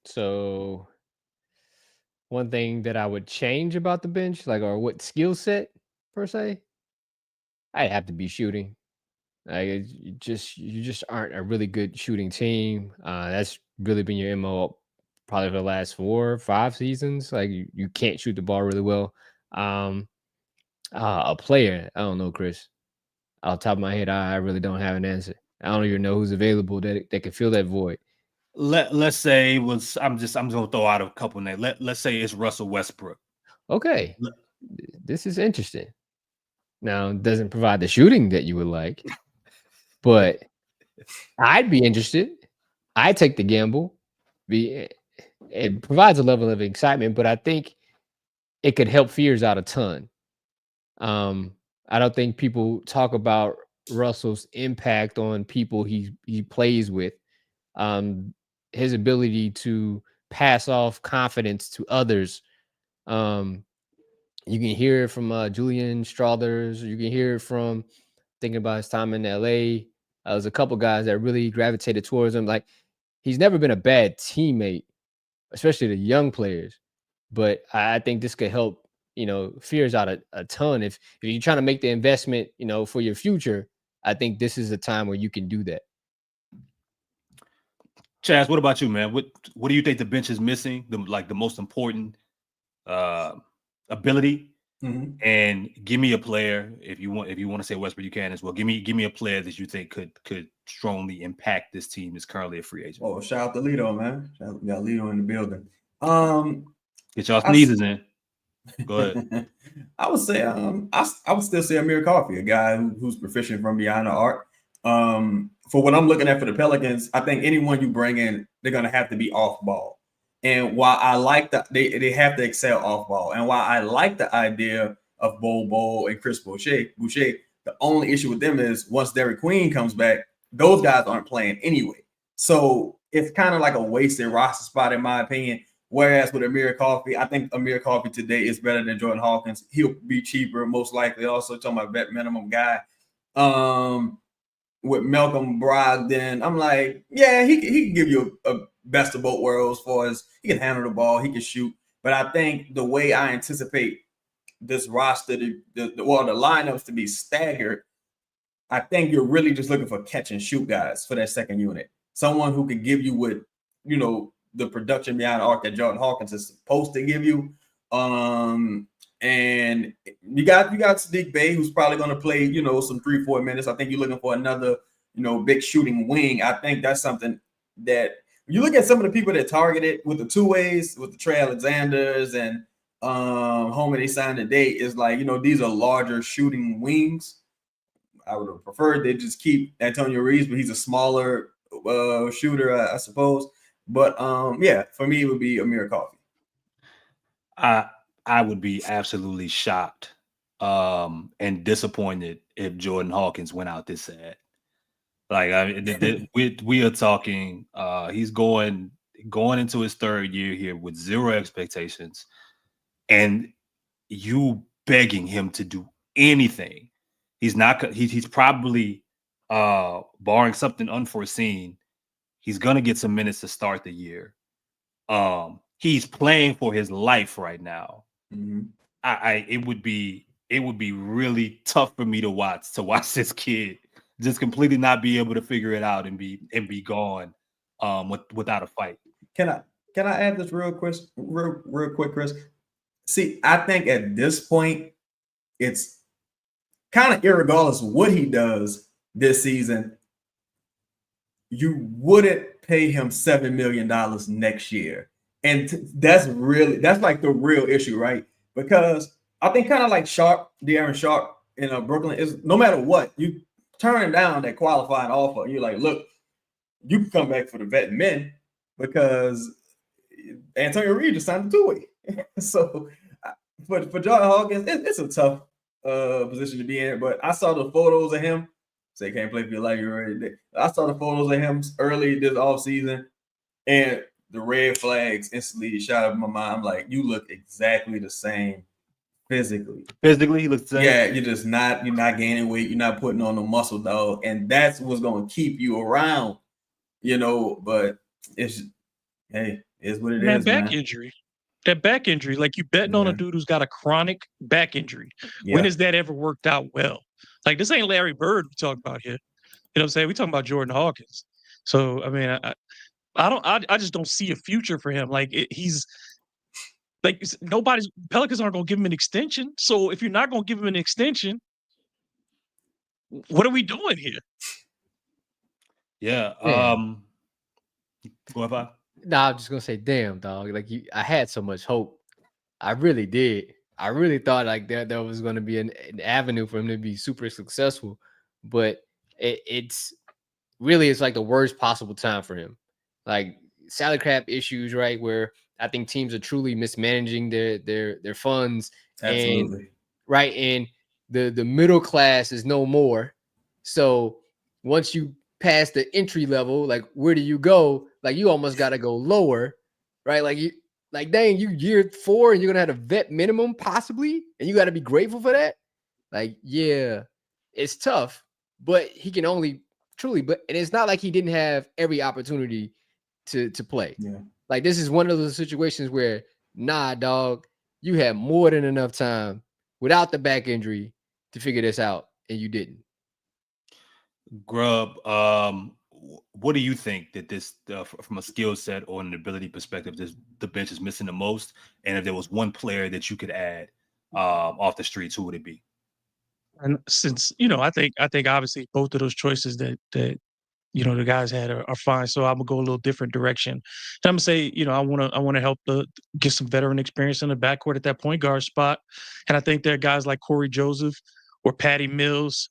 So one thing that I would change about the bench, or what skill set per se, I'd have to be shooting. You just aren't a really good shooting team. That's really been your MO probably for the last 4 or 5 seasons. Like you can't shoot the ball really well. A player, I don't know, Chris. Off the top of my head, I really don't have an answer. I don't even know who's available that can fill that void. Let's say I'm gonna throw out a couple names. Let's say it's Russell Westbrook. Okay, this is interesting. Now, it doesn't provide the shooting that you would like, but I'd be interested. I take the gamble. It provides a level of excitement, but I think it could help fears out a ton. I don't think people talk about Russell's impact on people he plays with. His ability to pass off confidence to others. You can hear it from Julian Strothers. You can hear it from thinking about his time in LA. There's a couple guys that really gravitated towards him. Like, he's never been a bad teammate, especially the young players. But I think this could help, fears out a ton. If you're trying to make the investment, for your future, I think this is a time where you can do that. Chaz, what about you, man? What do you think the bench is missing? The most important ability? Mm-hmm. And give me a player, if you want to say Westbrook, you can as well. Give me a player that you think could strongly impact this team that's currently a free agent. Oh, shout out to Lito, man. We got Lito in the building. Get y'all sneezes in. Go ahead. I would say I would still say Amir Coffey, a guy who's proficient from beyond the arc. For what I'm looking at for the Pelicans, I think anyone you bring in, they're gonna have to be off ball. And while I like that, they have to excel off ball. And while I like the idea of Bol and Chris Boucher, the only issue with them is once Derek Queen comes back, those guys aren't playing anyway. So it's kind of like a wasted roster spot, in my opinion. Whereas with Amir Coffey, I think Amir Coffey today is better than Jordan Hawkins. He'll be cheaper, most likely. Also, talking about vet minimum guy. With Malcolm Brogdon, I'm like, yeah, he can give you a best of both worlds as far as he can handle the ball, he can shoot. But I think the way I anticipate this roster, the lineups to be staggered, I think you're really just looking for catch and shoot guys for that second unit. Someone who can give you what, the production behind the arc that Jordan Hawkins is supposed to give you. And you got Saddiq Bey, who's probably going to play, some 3-4 minutes. I think you're looking for another, big shooting wing. I think that's something that when you look at some of the people that targeted with the two ways, with the Trey Alexanders and homie they signed today, is like, these are larger shooting wings. I would have preferred they just keep Antonio Reeves, but he's a smaller shooter, I suppose. But yeah, for me, it would be Amir Coffey. I would be absolutely shocked and disappointed if Jordan Hawkins went out this sad. We are talking. He's going into his third year here with zero expectations, and you begging him to do anything. He's not. He's probably barring something unforeseen. He's gonna get some minutes to start the year. He's playing for his life right now. Mm-hmm. It would be really tough for me to watch this kid just completely not be able to figure it out and be gone without a fight. Can I add this real quick, Chris? See, I think at this point, it's kind of irregardless of what he does this season. You wouldn't pay him $7 million next year. And that's like the real issue, right? Because I think kind of like De'Aaron Sharp in Brooklyn is no matter what, you turn down that qualifying offer. You're like, look, you can come back for the vet men because Antonio Reed just signed a two-way. So for Jordan Hawkins, it's a tough position to be in. But I saw the photos of him. Say can't play for your life. You're already there. I saw the photos of him early this offseason, and the red flags instantly shot up in my mind. I'm like, you look exactly the same physically. Physically, he looks the same. Yeah, you're not gaining weight. You're not putting on no muscle, dog. And that's what's going to keep you around, but it's what it is. Injury. That back injury, like you betting on a dude who's got a chronic back injury. Yeah. When has that ever worked out well? Like this ain't Larry Bird we talk about here. You know what I'm saying? We talking about Jordan Hawkins. So I mean, I just don't see a future for him. Like he's like Pelicans aren't going to give him an extension. So if you're not going to give him an extension, what are we doing here? Yeah. Go ahead. Nah, I'm just gonna say, damn, dog. Like I had so much hope. I really did. I really thought like there was going to be an avenue for him to be super successful, but it's like the worst possible time for him. Like salary cap issues, right? Where I think teams are truly mismanaging their funds. Absolutely. And the middle class is no more. So once you pass the entry level, like where do you go? Like you almost got to go lower, right? Like dang, you year 4 and you're gonna have a vet minimum possibly, and you got to be grateful for that. Like yeah, it's tough, but he can only truly. But and it's not like he didn't have every opportunity to play. Yeah. Like this is one of those situations where nah, dog, you had more than enough time without the back injury to figure this out, and you didn't. Grub, what do you think that this, from a skill set or an ability perspective, the bench is missing the most? And if there was one player that you could add off the streets, who would it be? And since I think obviously both of those choices that the guys had are fine. So I'm gonna go a little different direction. And I'm gonna say, I want to help get some veteran experience in the backcourt at that point guard spot. And I think there are guys like Corey Joseph or Patty Mills,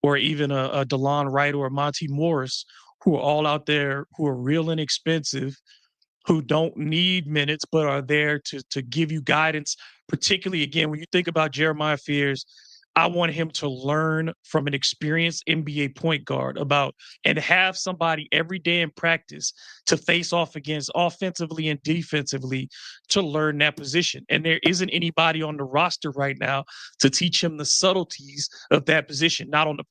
or even a DeLon Wright or a Monty Morris, who are all out there who are real inexpensive, who don't need minutes but are there to give you guidance. Particularly again, when you think about Jeremiah Fears, I want him to learn from an experienced NBA point guard and have somebody every day in practice to face off against offensively and defensively to learn that position. And there isn't anybody on the roster right now to teach him the subtleties of that position, not on the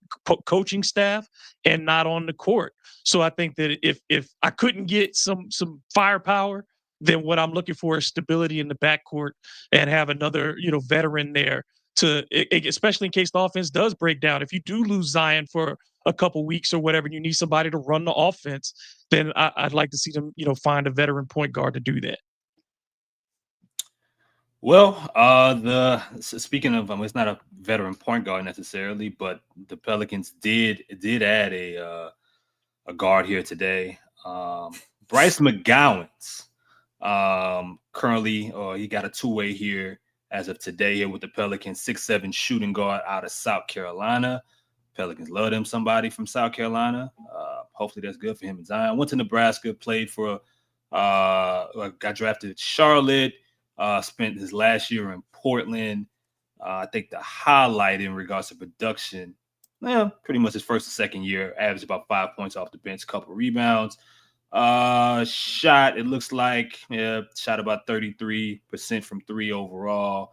coaching staff and not on the court. So I think that if I couldn't get some firepower, then what I'm looking for is stability in the backcourt and have another, veteran there especially in case the offense does break down. If you do lose Zion for a couple weeks or whatever, and you need somebody to run the offense, then I'd like to see them, find a veteran point guard to do that. Well, speaking of, it's not a veteran point guard necessarily, but the Pelicans did add a guard here today. Bryce Mcgowns, currently, he got a two-way here as of today here with the Pelicans, 6'7" shooting guard out of South Carolina. Pelicans love them, somebody from South Carolina. Hopefully that's good for him and Zion. Went to Nebraska, played for, got drafted at Charlotte, spent his last year in Portland. I think the highlight in regards to production, pretty much his first and second year, averaged about 5 points off the bench, couple rebounds. Shot, it looks like, shot about 33% from three overall.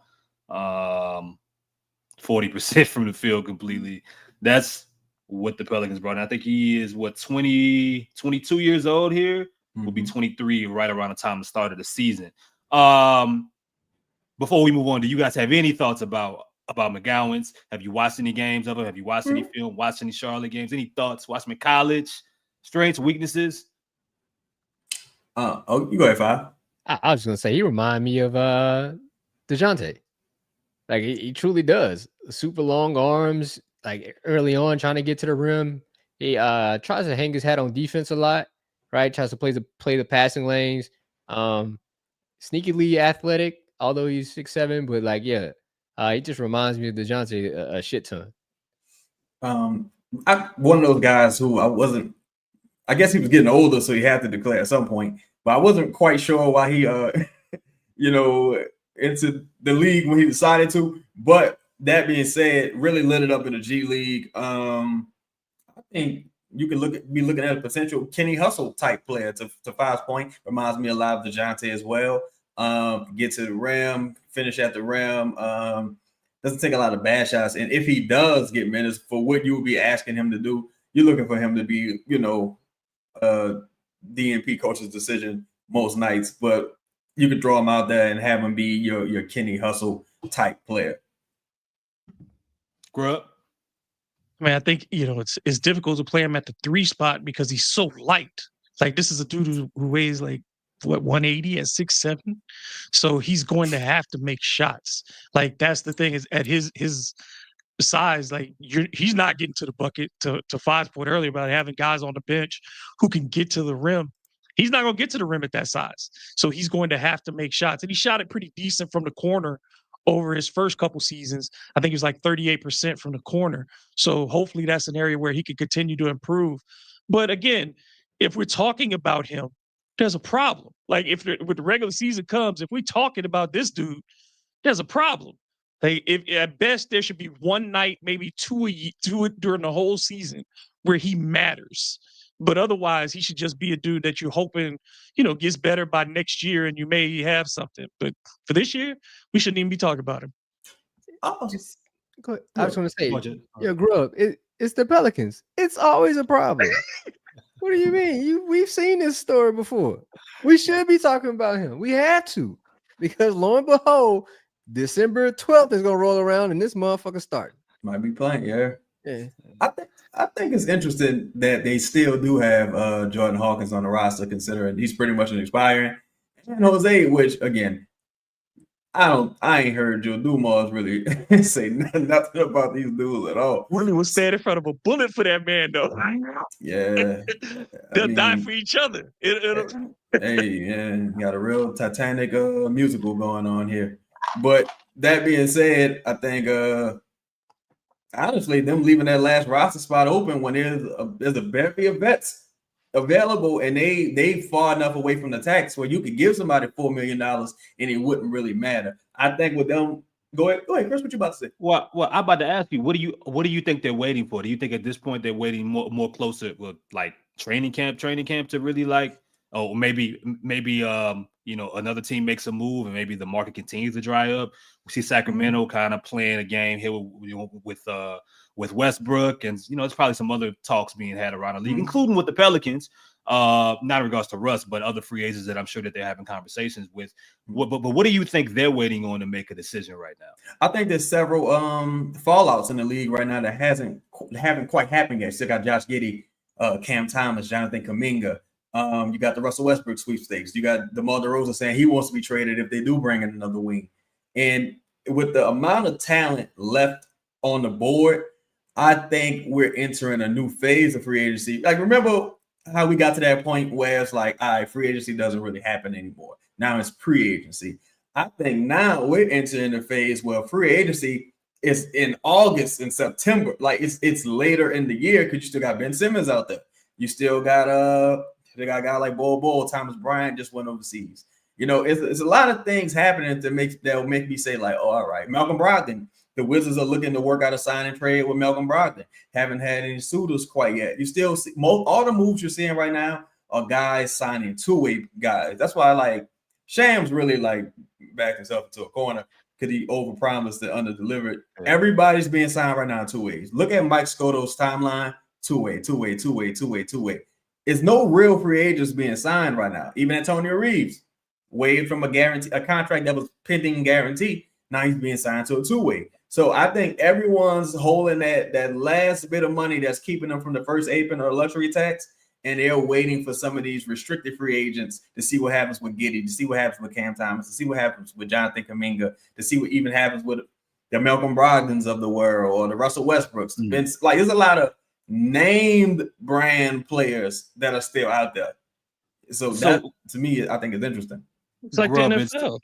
40% from the field completely. That's what the Pelicans brought in. I think he is 22 years old here. Will be 23 right around the time the start of the season. Before we move on, do you guys have any thoughts about McGowns? Have you watched any games of him? Have you watched any film? Watched any Charlotte games? Any thoughts? Watched him in college? Strengths, weaknesses? You go ahead, Five. I was gonna say he remind me of DeJounte. Like he truly does. Super long arms, like early on trying to get to the rim. He tries to hang his hat on defense a lot, right? Tries to play the passing lanes. Sneakily athletic, although he's 6'7", but like, yeah, he just reminds me of DeJounte a shit ton. I'm one of those guys who I guess he was getting older, so he had to declare at some point, but I wasn't quite sure why he, into the league when he decided to. But that being said, really lit it up in the G League. I think you can be looking at a potential Kenny Hustle type player to 5's point. Reminds me a lot of DeJounte as well. Get to the rim, finish at the rim. Doesn't take a lot of bad shots. And if he does get minutes for what you would be asking him to do, you're looking for him to be, DNP coach's decision most nights. But you could draw him out there and have him be your Kenny Hustle type player. Grub. I mean, I think, it's difficult to play him at the 3 spot because he's so light. Like, this is a dude who weighs like, 180 at 6'7". So he's going to have to make shots. Like, that's the thing, is at his size, like he's not getting to the bucket. To 5's point earlier about having guys on the bench who can get to the rim. He's not going to get to the rim at that size. So he's going to have to make shots. And he shot it pretty decent from the corner over his first couple seasons. I think he was like 38% from the corner. So hopefully that's an area where he can continue to improve. But again, if we're talking about him, there's a problem. Like, when the regular season comes, if we're talking about this dude, there's a problem. Like, if at best there should be one night, maybe two during the whole season where he matters. But otherwise, he should just be a dude that you're hoping, gets better by next year, and you may have something. But for this year, we shouldn't even be talking about him. Go ahead. I was going to say, Grub, it's the Pelicans. It's always a problem. What do you mean? We've seen this story before. We should be talking about him. We had to, because lo and behold, December 12th is gonna roll around and this motherfucker starting. Might be playing, yeah. Yeah. I think it's interesting that they still do have Jordan Hawkins on the roster, considering he's pretty much an expiring. And Jose, which again, I ain't heard Joe Dumars really say nothing about these dudes at all. Willie was standing in front of a bullet for that man, though. Yeah. They'll die for each other. Got a real Titanic musical going on here. But that being said, I think honestly, them leaving that last roster spot open when there's a bevy of vets available, and they far enough away from the tax where you could give somebody $4 million and it wouldn't really matter. I think with them, go ahead, Chris. What you about to say? Well, I'm about to ask you, what do you think they're waiting for? Do you think at this point they're waiting more closer with like training camp to really like, maybe another team makes a move and maybe the market continues to dry up? We see Sacramento kind of playing a game here with Westbrook, and there's probably some other talks being had around the league, including with the Pelicans, not in regards to Russ, but other free agents that I'm sure that they're having conversations with. But what do you think they're waiting on to make a decision right now? I think there's several fallouts in the league right now that haven't quite happened yet. Still got Josh Giddey, Cam Thomas, Jonathan Kuminga. You got the Russell Westbrook sweepstakes. You got DeMar DeRozan saying he wants to be traded if they do bring in another wing. And with the amount of talent left on the board, I think we're entering a new phase of free agency. Like, remember how we got to that point where it's like, all right, free agency doesn't really happen anymore. Now it's pre-agency. I think now we're entering a phase where free agency is in August and September. Like, it's later in the year because you still got Ben Simmons out there. You still got a guy like Bol, Thomas Bryant just went overseas. It's a lot of things happening that'll make me say, like, oh, all right, Malcolm Brogdon. The Wizards are looking to work out a sign and trade with Malcolm Brogdon. Haven't had any suitors quite yet. You still see all the moves you're seeing right now are guys signing two-way guys. That's why Shams really backed himself into a corner. could he overpromise and underdeliver? Everybody's being signed right now in 2 ways. Look at Mike Scotto's timeline: 2-way, 2-way, 2-way, 2-way, 2-way. It's no real free agents being signed right now. Even Antonio Reeves waived from a contract that was pending guarantee. Now he's being signed to a 2-way. So I think everyone's holding that last bit of money that's keeping them from the first apron or luxury tax, and they're waiting for some of these restricted free agents to see what happens with Giddey, to see what happens with Cam Thomas, to see what happens with Jonathan Kuminga, to see what even happens with the Malcolm Brogdons of the world or the Russell Westbrooks. Like, there's a lot of named brand players that are still out there. So that, to me, I think is interesting. It's like the NFL.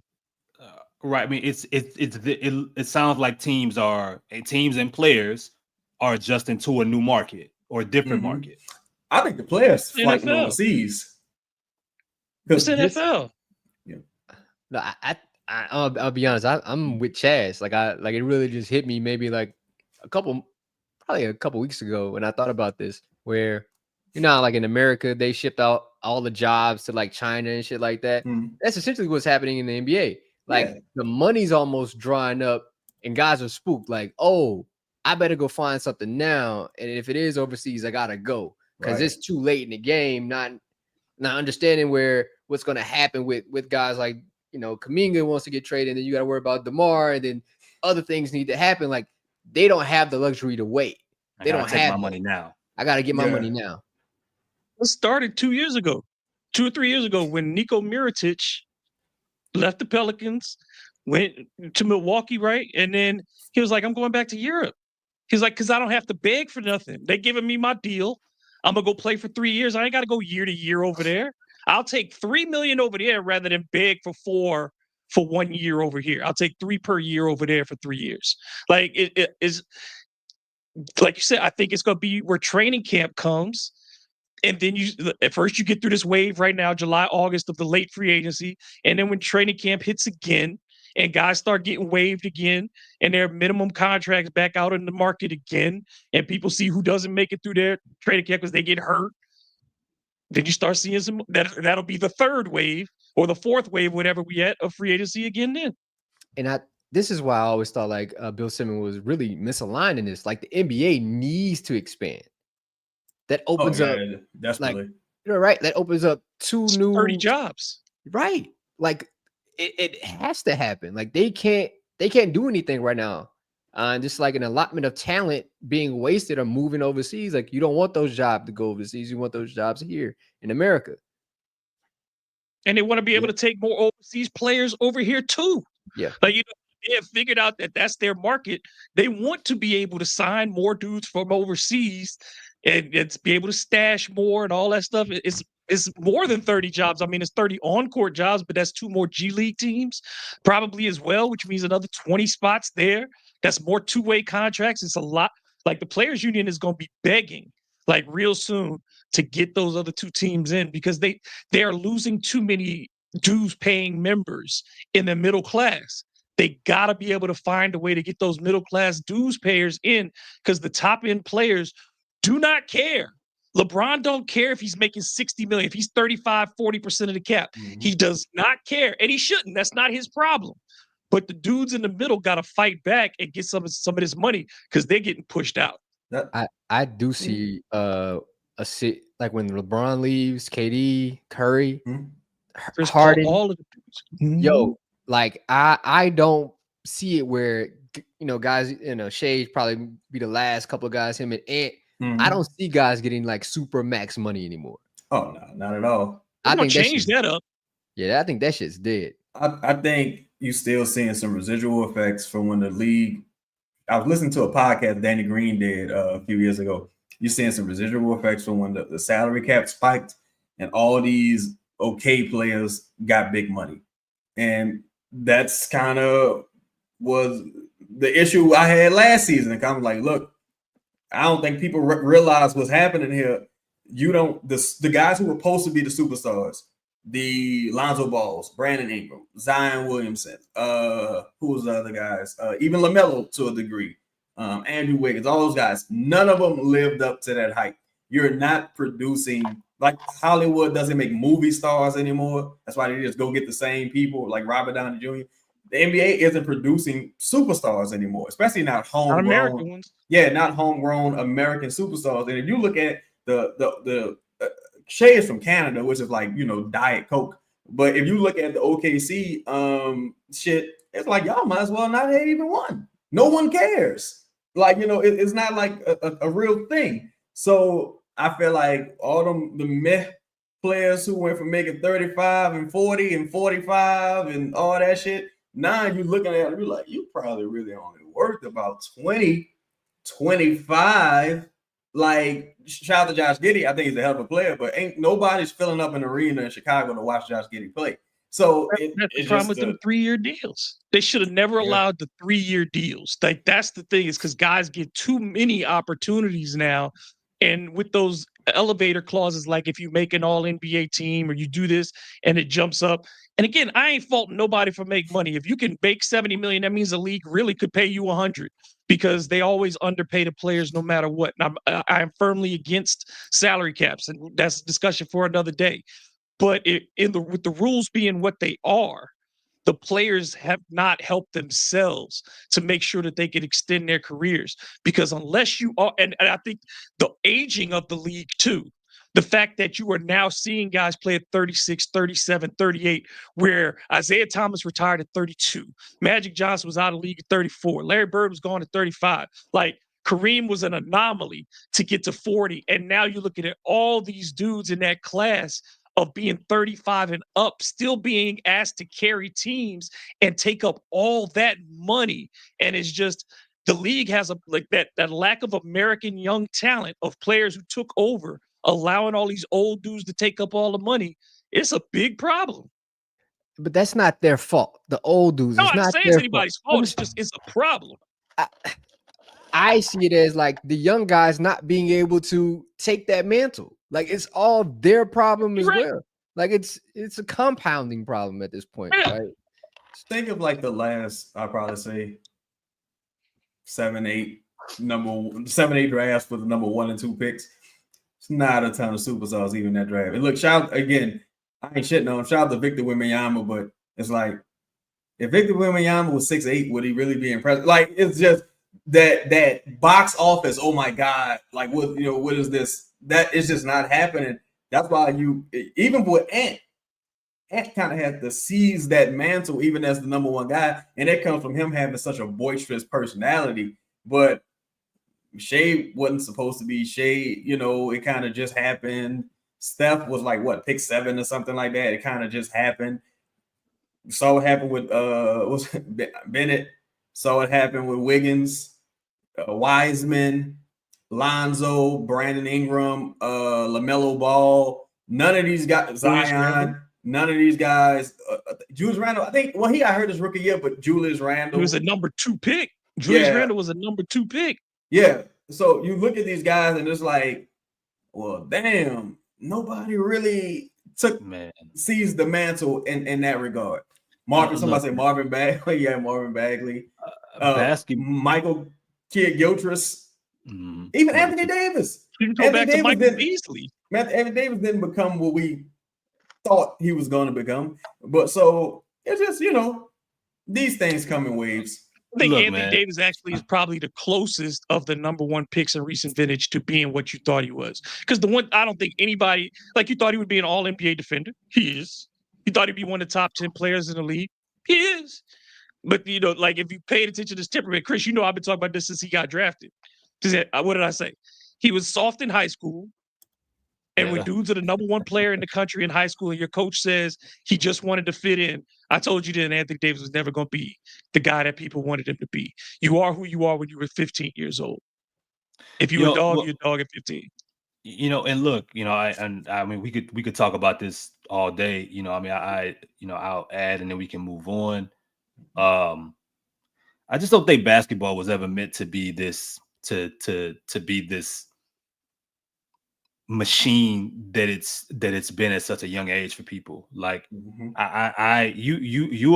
Right. I mean, it sounds like teams and players are adjusting to a new market or a different market. I think the players fighting overseas. It's NFL. No, I'll be honest. I'm with Chaz. Like it really just hit me maybe like probably a couple weeks ago when I thought about this, where like in America they shipped out all the jobs to like China and shit like that. That's essentially what's happening in the NBA. Like the money's almost drying up, and guys are spooked. Like, oh, I better go find something now, and if it is overseas, I gotta go because it's too late in the game. Not understanding what's going to happen with guys like Kuminga wants to get traded, and then you got to worry about DeMar, and then other things need to happen. Like they don't have the luxury to wait. They don't have my money now. I got to get my money now. It started 2 or 3 years ago, when Niko Mirotic left the Pelicans, went to Milwaukee, right? And then he was like, I'm going back to Europe. He's like, because I don't have to beg for nothing. They giving me my deal. I'm going to go play for 3 years. I ain't got to go year to year over there. I'll take $3 million over there rather than beg for 4 for 1 year over here. I'll take 3 per year over there for 3 years. Like it is, like you said, I think it's going to be where training camp comes. And then at first you get through this wave right now, July, August of the late free agency. And then when training camp hits again and guys start getting waived again and their minimum contracts back out in the market again, and people see who doesn't make it through their training camp because they get hurt, then you start seeing that'll be the third wave or the fourth wave, whatever we at, of free agency again then. And this is why I always thought like Bill Simmons was really misaligned in this. Like the NBA needs to expand. That opens up, definitely. Like, right? That opens up 30 jobs. Right. Like it has to happen. Like they can't do anything right now. Just like an allotment of talent being wasted or moving overseas. Like you don't want those jobs to go overseas. You want those jobs here in America. And they want to be able to take more overseas players over here too. Yeah. Like, they have figured out that that's their market. They want to be able to sign more dudes from overseas and it's be able to stash more and all that stuff. It's more than 30 jobs. I mean, it's 30 on-court jobs, but that's 2 more G League teams probably as well, which means another 20 spots there. That's more 2-way contracts. It's a lot. Like the players union is going to be begging like real soon to get those other 2 teams in because they are losing too many dues paying members in the middle class. They got to be able to find a way to get those middle class dues payers in because the top end players do not care. LeBron don't care if he's making $60 million, if he's 35-40% of the cap. He does not care, and he shouldn't. That's not his problem. But the dudes in the middle got to fight back and get some of this money because they're getting pushed out. I do see like when LeBron leaves, KD, Curry, Harden, all of the dudes. Yo, like I don't see it where guys, Shea probably be the last couple of guys, him and Ant. I don't see guys getting like super max money anymore. Oh no, not at all. I think change that up. Yeah, I think that shit's dead. I think you still seeing some residual effects from when the league. I was listening to a podcast Danny Green did a few years ago. You're seeing some residual effects from when the salary cap spiked and all these okay players got big money, and that's kind of was the issue I had last season. Kind of like, look, I don't think people realize what's happening here. The guys who were supposed to be the superstars, the Lonzo Balls, Brandon Ingram, Zion Williamson, who was the other guys? Even LaMelo to a degree, Andrew Wiggins, all those guys, none of them lived up to that hype. You're not producing, like Hollywood doesn't make movie stars anymore. That's why they just go get the same people like Robert Downey Jr. the NBA isn't producing superstars anymore, especially not homegrown. Not American ones. Yeah, not homegrown American superstars. And if you look at the Shea is from Canada, which is like, you know, Diet Coke. But if you look at the OKC shit, it's like y'all might as well not have even won. No one cares. Like, you know, it's not like a real thing. So I feel like all the meh players who went from making 35 and 40 and 45 and all that shit, now you're looking at it, you're like, you probably really only worth about 20, 25. Like, shout out to Josh Giddey. I think he's a hell of a player, but ain't nobody's filling up an arena in Chicago to watch Josh Giddey play. So that's the problem with them 3-year deals. They should have never allowed the 3-year deals. Like, that's the thing, is because guys get too many opportunities now. And with those elevator clauses, like if you make an all NBA team or you do this and it jumps up. And again, I ain't faulting nobody for making money. If you can make 70 million, that means the league really could pay you 100, because they always underpay the players no matter what. And I'm firmly against salary caps, and that's a discussion for another day. But with the rules being what they are, the players have not helped themselves to make sure that they can extend their careers. Because unless you are, and I think the aging of the league too, the fact that you are now seeing guys play at 36, 37, 38, where Isaiah Thomas retired at 32. Magic Johnson was out of the league at 34. Larry Bird was gone at 35. Like, Kareem was an anomaly to get to 40. And now you're looking at all these dudes in that class of being 35 and up, still being asked to carry teams and take up all that money. And it's just, the league has that lack of American young talent of players who took over, allowing all these old dudes to take up all the money. It's a big problem. But that's not their fault. The old dudes. No, it's I'm not saying their it's anybody's fault. It's a problem. I see it as like the young guys not being able to take that mantle. Like, it's all their problem as well. Like, it's a compounding problem at this point, right? Think of like the last, I'll probably say 7-8 drafts with the number 1 and 2 picks. It's not a ton of superstars even in that draft. And look, shout again, I ain't shitting on him. Shout out to Victor Wembanyama, but it's like, if Victor Wembanyama was 6'8", would he really be impressed? Like, it's just that box office. Oh my God! Like, what is this? That is just not happening. That's why even with Ant kind of had to seize that mantle, even as the number 1 guy, and it comes from him having such a boisterous personality. But Shea wasn't supposed to be Shea. It kind of just happened. Steph was like pick 7 or something like that. It kind of just happened. Saw what happened with Bennett. Saw what happened with Wiggins, Wiseman, Lonzo, Brandon Ingram, LaMelo Ball. None of these guys, Zion. None of these guys. Julius Randle, I think. Well, I heard his rookie year, but Julius Randle, he was a number 2 pick. Julius Randle was a number 2 pick. Yeah. So you look at these guys, and it's like, well, damn, nobody really seized the mantle in that regard. Somebody say Marvin Bagley. Yeah, Marvin Bagley. Michael Kidd-Gilchrist. Even Anthony Davis. You can go back to Michael Beasley. Anthony Davis didn't become what we thought he was going to become. But so it's just, these things come in waves. I think Anthony Davis actually is probably the closest of the number 1 picks in recent vintage to being what you thought he was. Because I don't think anybody, like, you thought he would be an all NBA defender. He is. You thought he'd be one of the top 10 players in the league. He is. But, like, if you paid attention to his temperament, Chris, I've been talking about this since he got drafted. What did I say? He was soft in high school. And when dudes are the number 1 player in the country in high school and your coach says he just wanted to fit in, I told you then Anthony Davis was never going to be the guy that people wanted him to be. You are who you are when you were 15 years old. If you're a dog, you're a dog at 15. And look, I mean, we could talk about this all day. I'll add and then we can move on. I just don't think basketball was ever meant to be this to be this machine that it's been at such a young age for people. Like, you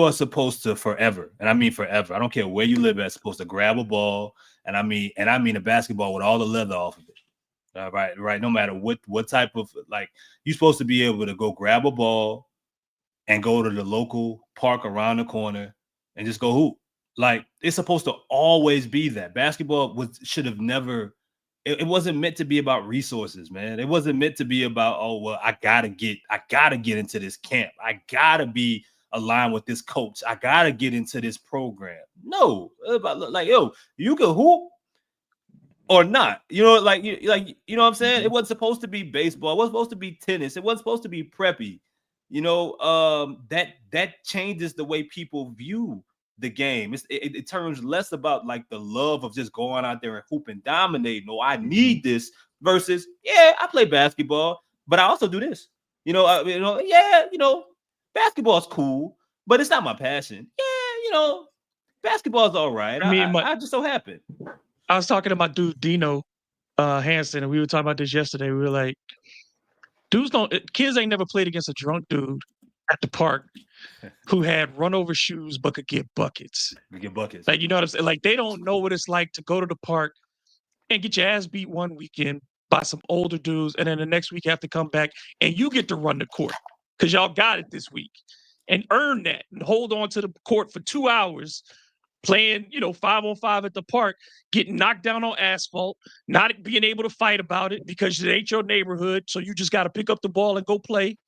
are supposed to forever, and I mean forever, I don't care where you live at, supposed to grab a ball, and I mean a basketball with all the leather off of it. Right. No matter what type of, like, you're supposed to be able to go grab a ball and go to the local park around the corner and just go hoop. Like, it's supposed to always be that. Basketball should have never. It wasn't meant to be about resources, man. It wasn't meant to be about, oh, well, I gotta get into this camp. I gotta be aligned with this coach. I gotta get into this program. No, like, yo, you can hoop or not. You know, like you know what I'm saying? It wasn't supposed to be baseball. It wasn't supposed to be tennis. It wasn't supposed to be preppy. You know, that changes the way people view the game. It turns less about like the love of just going out there and hoop and dominate. No, I need this versus, yeah, I play basketball, but I also do this. Basketball's cool, but it's not my passion. Yeah, basketball's all right. I just so happen. I was talking to my dude Dino Hansen, and we were talking about this yesterday. We were like, kids ain't never played against a drunk dude at the park who had run over shoes but could get buckets. Like, you know what I'm saying? Like, they don't know what it's like to go to the park and get your ass beat one weekend by some older dudes, and then the next week you have to come back and you get to run the court because y'all got it this week and earn that and hold on to the court for 2 hours playing, 5-on-5 at the park, getting knocked down on asphalt, not being able to fight about it because it ain't your neighborhood. So you just got to pick up the ball and go play,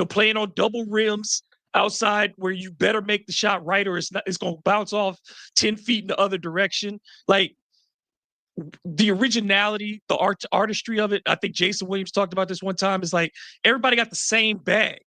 playing on double rims outside where you better make the shot right or it's going to bounce off 10 feet in the other direction. Like, the originality, the artistry of it. I think Jason Williams talked about this one time. Is like, everybody got the same bag.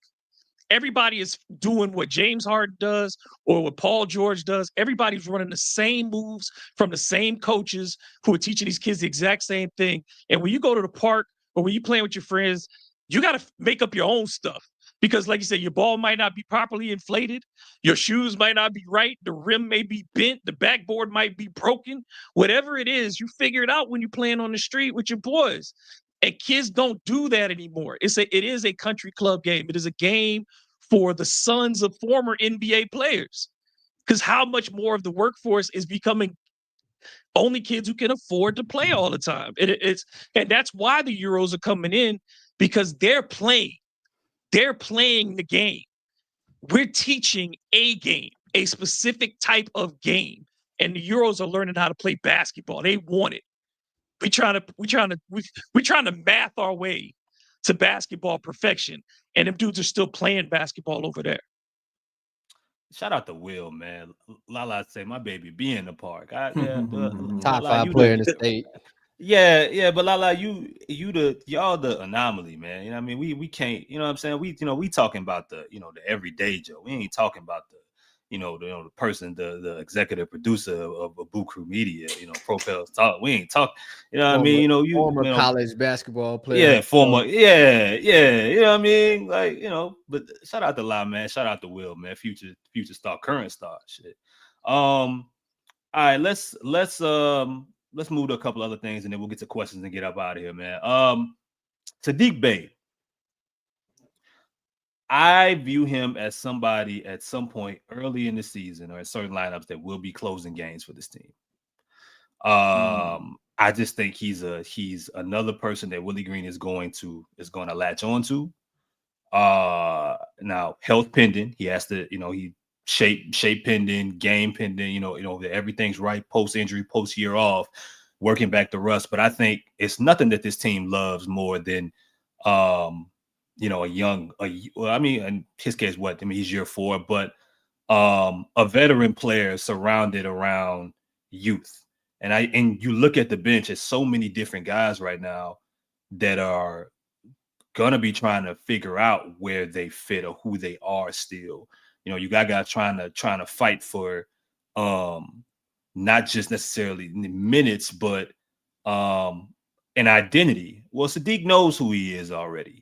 Everybody is doing what James Harden does or what Paul George does. Everybody's running the same moves from the same coaches who are teaching these kids the exact same thing. And when you go to the park or when you're playing with your friends, you got to make up your own stuff. Because like you said, your ball might not be properly inflated. Your shoes might not be right. The rim may be bent. The backboard might be broken. Whatever it is, you figure it out when you're playing on the street with your boys. And kids don't do that anymore. It is a country club game. It is a game for the sons of former NBA players. Because how much more of the workforce is becoming only kids who can afford to play all the time. And that's why the Euros are coming in, because they're playing. They're playing the game. We're teaching a game, a specific type of game. And the Euros are learning how to play basketball. They want it. We're trying to math our way to basketball perfection. And them dudes are still playing basketball over there. Shout out to Will, man. Lala say my baby be in the park. Top 5 player in the state. Yeah, but Lala, y'all the anomaly, man. You know what I mean? We can't, you know what I'm saying? We talking about the everyday Joe. We ain't talking about the the person, the executive producer of Boot Crew Media, Propels Talk. We ain't talking, you know what I mean? Former college basketball player. Yeah, former, yeah. You know what I mean? Like, but shout out to La, man. Shout out to Will, man. Future star, current star, shit. All right, let's move to a couple other things and then we'll get to questions and get up out of here, man. Saddiq Bey. I view him as somebody at some point early in the season or at certain lineups that will be closing games for this team. I just think he's another person that Willie Green is going to latch on to. Now, health pending, he has to, he shape pending, game pending, that everything's right post injury, post year off, working back to rust. But I think it's nothing that this team loves more than in his case, he's year 4, but a veteran player surrounded around youth. And you look at the bench, it's so many different guys right now that are gonna be trying to figure out where they fit or who they are still. You got guys trying to fight for not just necessarily minutes, but an identity. Well, Saddiq knows who he is already.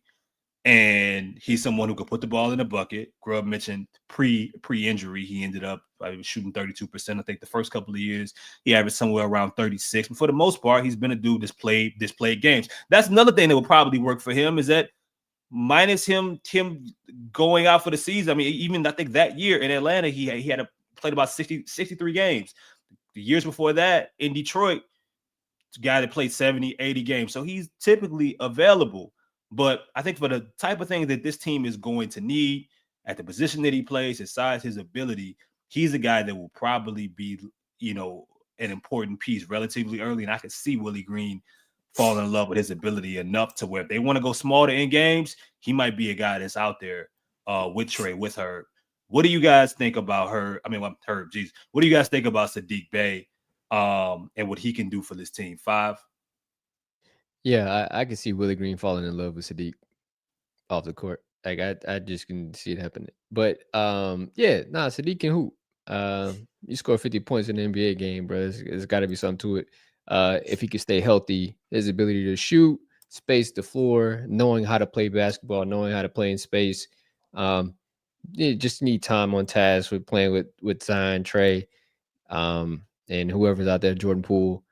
And he's someone who could put the ball in the bucket. Grubb mentioned pre-injury, he ended up shooting 32%. I think the first couple of years he averaged somewhere around 36. But for the most part, he's been a dude that's played games. That's another thing that would probably work for him, is that minus him going out for the season. I mean, even I think that year in Atlanta, he had played about 63 games. The years before that in Detroit, a guy that played 70, 80 games. So he's typically available. But I think for the type of thing that this team is going to need at the position that he plays, his size, his ability, he's a guy that will probably be, an important piece relatively early. And I could see Willie Green fall in love with his ability enough to where if they want to go smaller in games, he might be a guy that's out there with Trey, with Herb. What do you guys think about Herb? What do you guys think about Saddiq Bey and what he can do for this team? 5? Yeah, I can see Willie Green falling in love with Saddiq off the court. Like I just can see it happening. But Saddiq can hoop. You score 50 points in an NBA game, bro. There's got to be something to it. If he can stay healthy, his ability to shoot, space the floor, knowing how to play basketball, knowing how to play in space. You just need time on task with playing with Zion, Trey, and whoever's out there, Jordan Poole.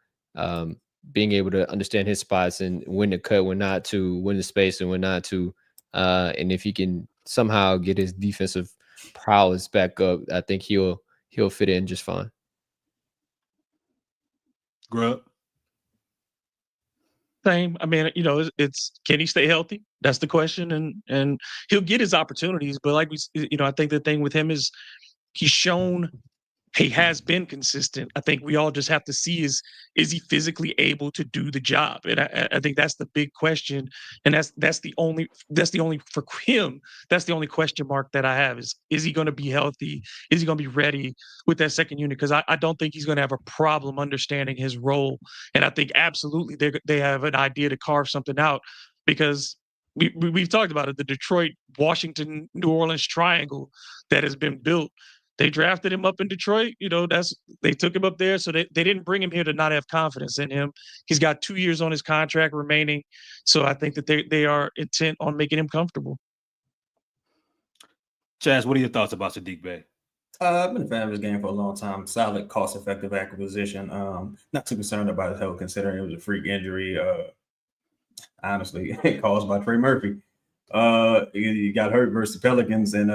Being able to understand his spots and when to cut, when not to, when to space and when not to. And if he can somehow get his defensive prowess back up, I think he'll fit in just fine. Grub. Same. I mean, it's can he stay healthy? That's the question, and he'll get his opportunities. But like I think the thing with him is he's shown he has been consistent. I think we all just have to see is he physically able to do the job? And I think that's the big question. And that's the only for him, that's the only question mark that I have is he going to be healthy? Is he going to be ready with that second unit? Because I don't think he's going to have a problem understanding his role. And I think absolutely they have an idea to carve something out because we've talked about it, the Detroit, Washington, New Orleans triangle that has been built. They drafted him up in Detroit. They took him up there. So they didn't bring him here to not have confidence in him. He's got 2 years on his contract remaining. So I think that they are intent on making him comfortable. Chaz, what are your thoughts about Saddiq Bey? I've been a fan of his game for a long time. Solid, cost-effective acquisition. Not too concerned about his health, considering it was a freak injury, honestly, caused by Trey Murphy. He got hurt versus the Pelicans and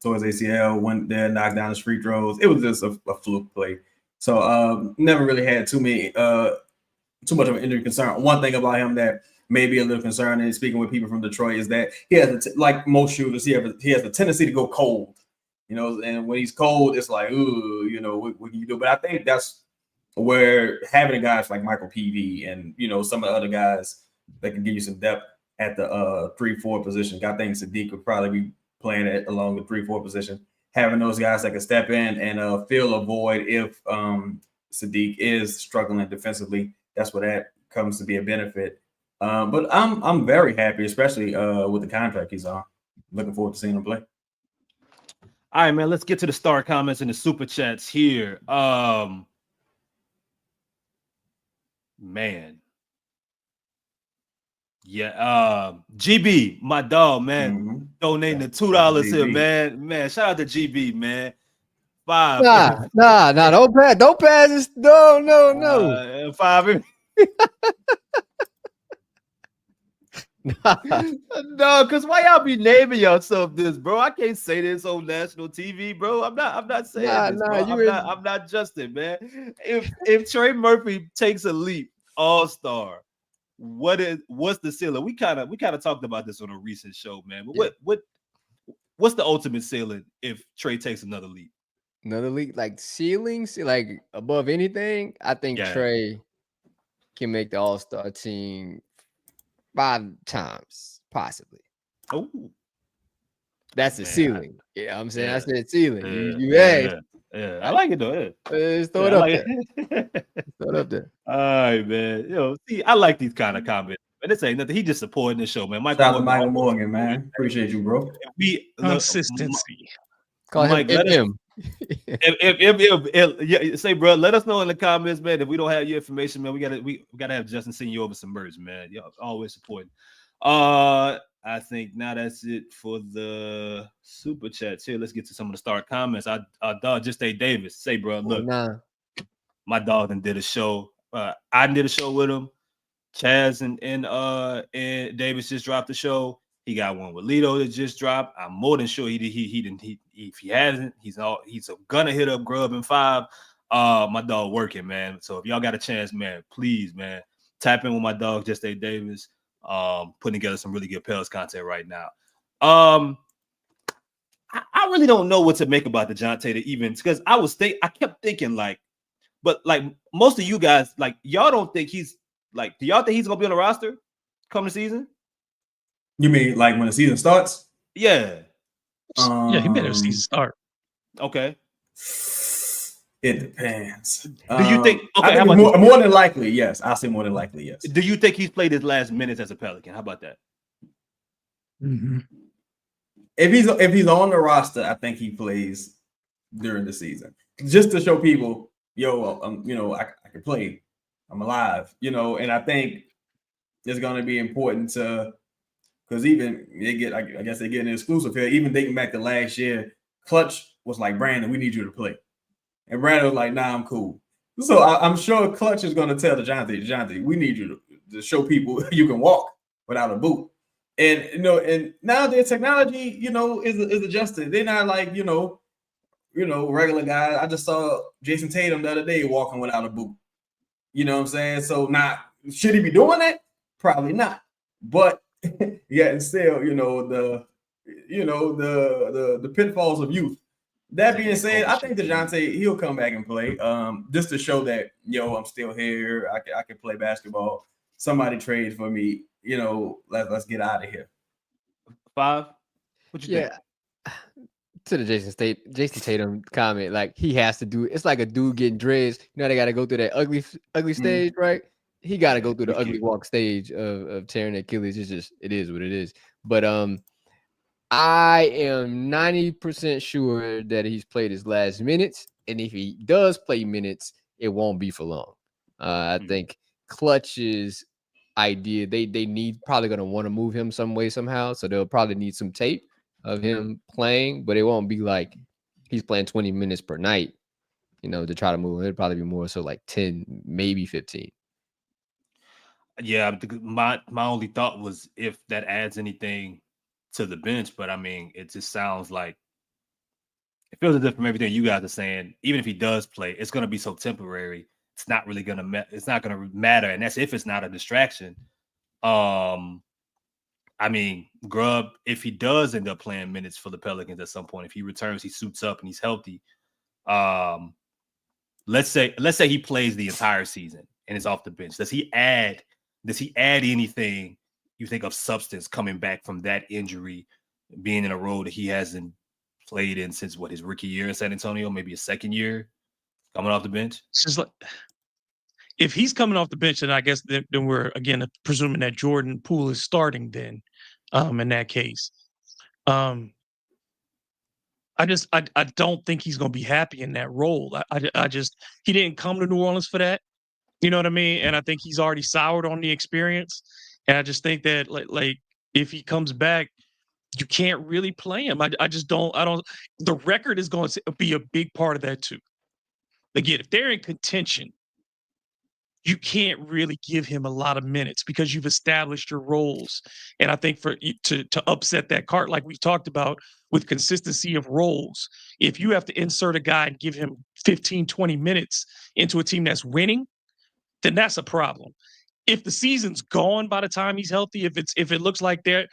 towards ACL, went there, knocked down his free throws. It was just a fluke play. So never really had too much of an injury concern. One thing about him that may be a little concerning, speaking with people from Detroit, is that he has, like most shooters, he has a tendency to go cold. And when he's cold, it's like, ooh, what can you do? But I think that's where having guys like Michael PV and, some of the other guys that can give you some depth at the 3-4 position. I think Saddiq would probably be playing it along the 3-4 position. Having those guys that can step in and fill a void if Saddiq is struggling defensively, that's where that comes to be a benefit. But I'm very happy, especially with the contract he's on. Looking forward to seeing him play. All right, man. Let's get to the star comments and the super chats here. Man. Yeah, GB, my dog, man, donating the $2 here, man. Man, shout out to GB, man. 5. Nah, don't pass this. No. 5. No, because why y'all be naming yourself this, bro? I can't say this on national TV, bro. I'm not saying this, bro. I'm not Justin, man. If Trey Murphy takes a leap, all-star. What's the ceiling? We kind of talked about this on a recent show, man. But what's the ultimate ceiling if Trey takes another leap? Another leap, like ceilings, like above anything. I think Trey can make the All-Star team 5 times, possibly. Oh, that's the ceiling. Yeah, I'm saying I said ceiling. Yeah, I like it though. Just throw it up there. Throw it up there. All right, man. See, I like these kind of comments. And this ain't nothing. He just supporting the show, man. Shout out to Michael Morgan, man. Appreciate you, bro. Consistency. Call Mike, him. Say, bro, let us know in the comments, man. If we don't have your information, man, we gotta have Justin send you over some merch, man. Y'all always supporting. I think now that's it for the super chats here. Let's get to some of the star comments. Our dog just stay Davis. Say, bro, look, my dog did a show. I did a show with him. Chaz and Davis just dropped the show. He got one with Lito that just dropped. I'm more than sure he didn't. If he hasn't, he's gonna hit up Grub in 5. My dog working, man. So if y'all got a chance, man, please, man, tap in with my dog just stay Davis. Putting together some really good Pels content right now. I really don't know what to make about the DeJounte even because I kept thinking like, but like most of you guys, like y'all don't think he's like, do y'all think he's gonna be on the roster come the season? You mean like when the season starts? Yeah. Yeah, he better see start. Okay. It depends. Do you think? Okay, I think more than likely, yes. I'll say more than likely, yes. Do you think he's played his last minutes as a Pelican? How about that? Mm-hmm. If he's on the roster, I think he plays during the season just to show people, yo, I can play, I'm alive, and I think it's going to be important to because even I guess they get an exclusive here. Even dating back to last year, Clutch was like, Brandon, we need you to play, and Brandon was like, nah, I'm cool. So I'm sure Clutch is going to tell DeJounte, we need you to show people you can walk without a boot. And and now their technology, is adjusted. They're not like regular guys. I just saw Jason Tatum the other day walking without a boot. You know what I'm saying? So should he be doing that? Probably not. But yeah, and still, the pitfalls of youth. That being said, I think DeJounte, he'll come back and play. Just to show that I'm still here. I can play basketball. Somebody trade for me. Let's get out of here. 5. What you think? To the Jason Tatum comment, like he has to do. It's like a dude getting dreads. They got to go through that ugly stage, right? He got to go through the ugly walk stage of tearing Achilles. It is what it is. But I am 90% sure that he's played his last minutes, and if he does play minutes, it won't be for long. I think Clutch's idea, they need probably going to want to move him some way somehow, so they'll probably need some tape of him playing, but it won't be like he's playing 20 minutes per night, to try to move him. It'd probably be more so like 10, maybe 15. Yeah, my only thought was if that adds anything to the bench, but I mean, it just sounds like it feels as if from everything you guys are saying, even if he does play, it's going to be so temporary. It's not really going to it's not going to matter, and that's if it's not a distraction. I mean, Grubb, if he does end up playing minutes for the Pelicans at some point, if he returns, he suits up and he's healthy. Let's say he plays the entire season and is off the bench. Does he add anything you think of substance coming back from that injury, being in a role that he hasn't played in since his rookie year in San Antonio, maybe his second year coming off the bench? It's just like, if he's coming off the bench, then I guess then we're again presuming that Jordan Poole is starting then. In that case, I don't think he's going to be happy in that role. He didn't come to New Orleans for that. You know what I mean? And I think he's already soured on the experience. And I just think that like if he comes back, you can't really play him. I don't. The record is going to be a big part of that too. Again, if they're in contention, you can't really give him a lot of minutes because you've established your roles. And I think for to upset that cart, like we talked about with consistency of roles, if you have to insert a guy and give him 15, 20 minutes into a team that's winning, then that's a problem. If the season's gone by the time he's healthy, if it looks like they're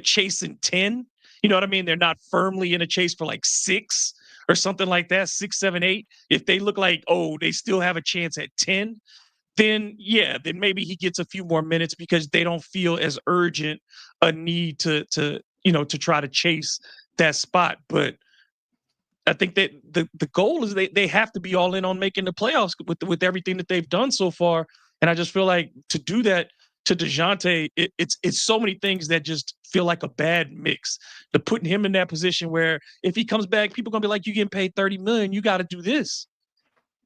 chasing 10, you know what I mean? They're not firmly in a chase for like 6 or something like that, 6, 7, 8. If they look like, they still have a chance at 10, then maybe he gets a few more minutes because they don't feel as urgent a need to try to chase that spot. But I think that the goal is they have to be all in on making the playoffs with everything that they've done so far. And I just feel like to do that to DeJounte, it's so many things that just feel like a bad mix. To putting him in that position where if he comes back, people are gonna be like, you getting paid $30 million, you got to do this.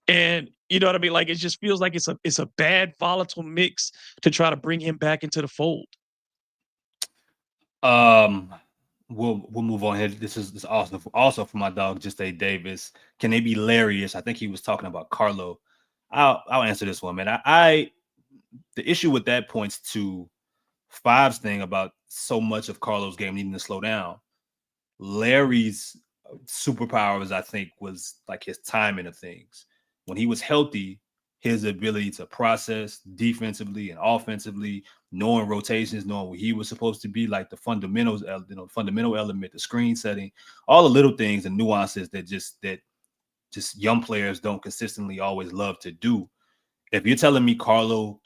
And you know what I mean? Like, it just feels like it's a bad, volatile mix to try to bring him back into the fold. We'll move on here. This is also for my dog, Just A Davis. Can they be hilarious? I think he was talking about Karlo. I'll answer this one, man. The issue with that points to 5's thing about so much of Karlo's game needing to slow down. Larry's superpowers, I think, was like his timing of things. When he was healthy, his ability to process defensively and offensively, knowing rotations, knowing what he was supposed to be, like the fundamentals, fundamental element, the screen setting, all the little things and nuances that just young players don't consistently always love to do. If you're telling me Karlo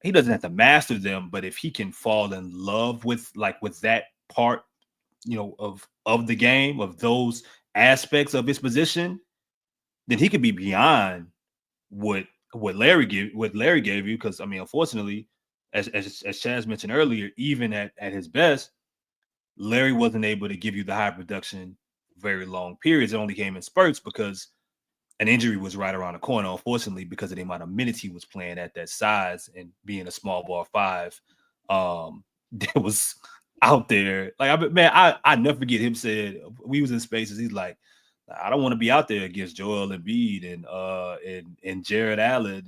he doesn't have to master them, but if he can fall in love with that part, of the game, of those aspects of his position, then he could be beyond what Larry gave you. Because I mean, unfortunately, as Chaz mentioned earlier, even at his best, Larry wasn't able to give you the high production very long periods. It only came in spurts because an injury was right around the corner, unfortunately, because of the amount of minutes he was playing at that size and being a small ball 5. That was out there. Like, I never forget him said, we was in spaces, he's like, I don't want to be out there against Joel Embiid and Jared Allen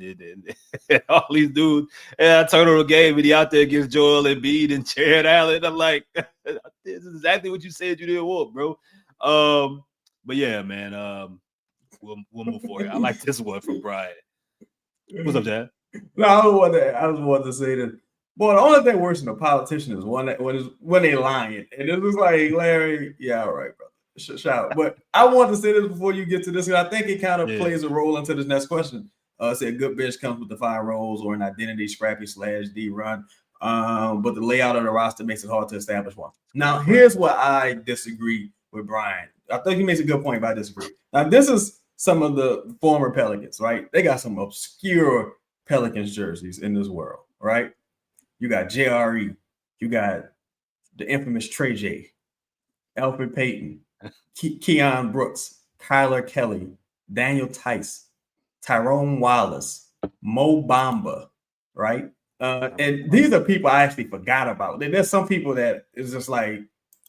and all these dudes. And I turn on the game and he out there against Joel Embiid and Jared Allen. I'm like, this is exactly what you said you didn't want, bro. But yeah, man. We'll move forward. I like this one from Brian. What's up, Chad? No, I was wanting to say that. Boy, the only thing worse than a politician is when they lying. And it was like, Larry, yeah, all right, brother. Shout out. But I want to say this before you get to this, because I think it kind of plays a role into this next question. Say a good bench comes with defined roles or an identity, scrappy / D run. But the layout of the roster makes it hard to establish one. Now, here's what I disagree with Brian. I think he makes a good point, but I disagree. Now, this is some of the former Pelicans, right? They got some obscure Pelicans jerseys in this world, right? You got JRE, you got the infamous Trey J, Alfred Payton, Keon Brooks, Kyler Kelly, Daniel Tice, Tyrone Wallace, Mo Bamba, right? And these are people I actually forgot about. There's some people that is just like,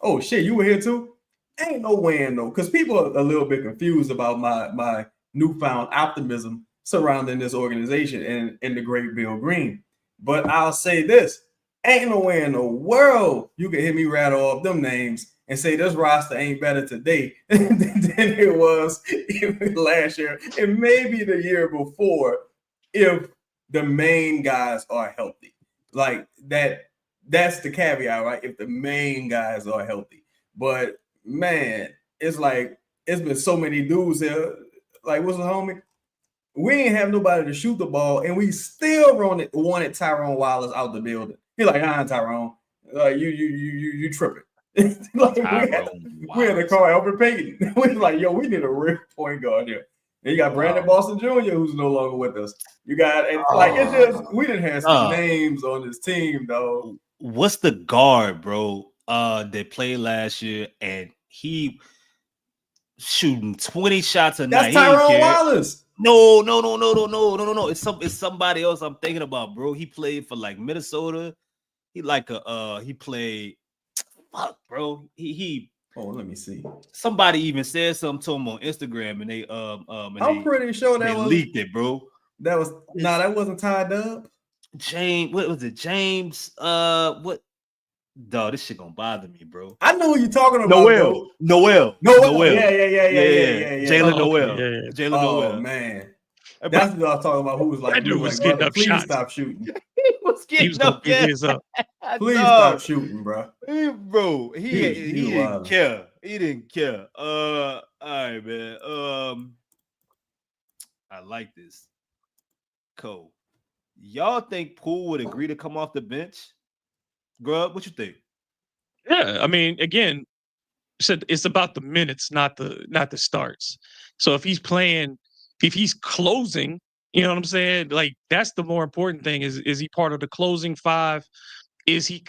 oh shit, you were here too? Ain't no way in though, because people are a little bit confused about my newfound optimism surrounding this organization and the great Bill Green. But I'll say this, ain't no way in the world you can hear me rattle off them names and say this roster ain't better today than it was last year and maybe the year before if the main guys are healthy. Like that's the caveat, right? If the main guys are healthy. But man, it's like it's been so many dudes here. Like, what's the homie? We ain't have nobody to shoot the ball, and we still wanted Tyrone Wallace out the building. He's like, Tyrone, you tripping. Like, we had to call Albert Payton. We was like, yo, we need a real point guard here. And you got Brandon Boston Jr., who's no longer with us. You got we didn't have some names on this team, though. What's the guard, bro? That played last year, and he shooting 20 shots a night. That's Tyrone Wallace. No. It's somebody else I'm thinking about, bro. He played for like Minnesota. He played. Fuck, bro. He. Oh, let me see. Somebody even said something to him on Instagram, and they I'm pretty sure that was leaked it, bro. That wasn't tied up. James, what was it? James, what? Dog, this shit gonna bother me, bro. I know who you're talking about. Noel. Yeah. Jalen Noel. Jalen Noel. Oh man, that's what I was talking about. Who was like, that dude was getting up please shots. Stop shooting. He was getting up. Please stop shooting, bro. Bro, he didn't care. He didn't care. All right, man. I like this. Cool. Y'all think Poole would agree to come off the bench? Grub, what you think? Yeah, I mean, again, said it's about the minutes, not the starts. So if he's playing, if he's closing, you know what I'm saying? Like, that's the more important thing. Is he part of the closing 5? Is he?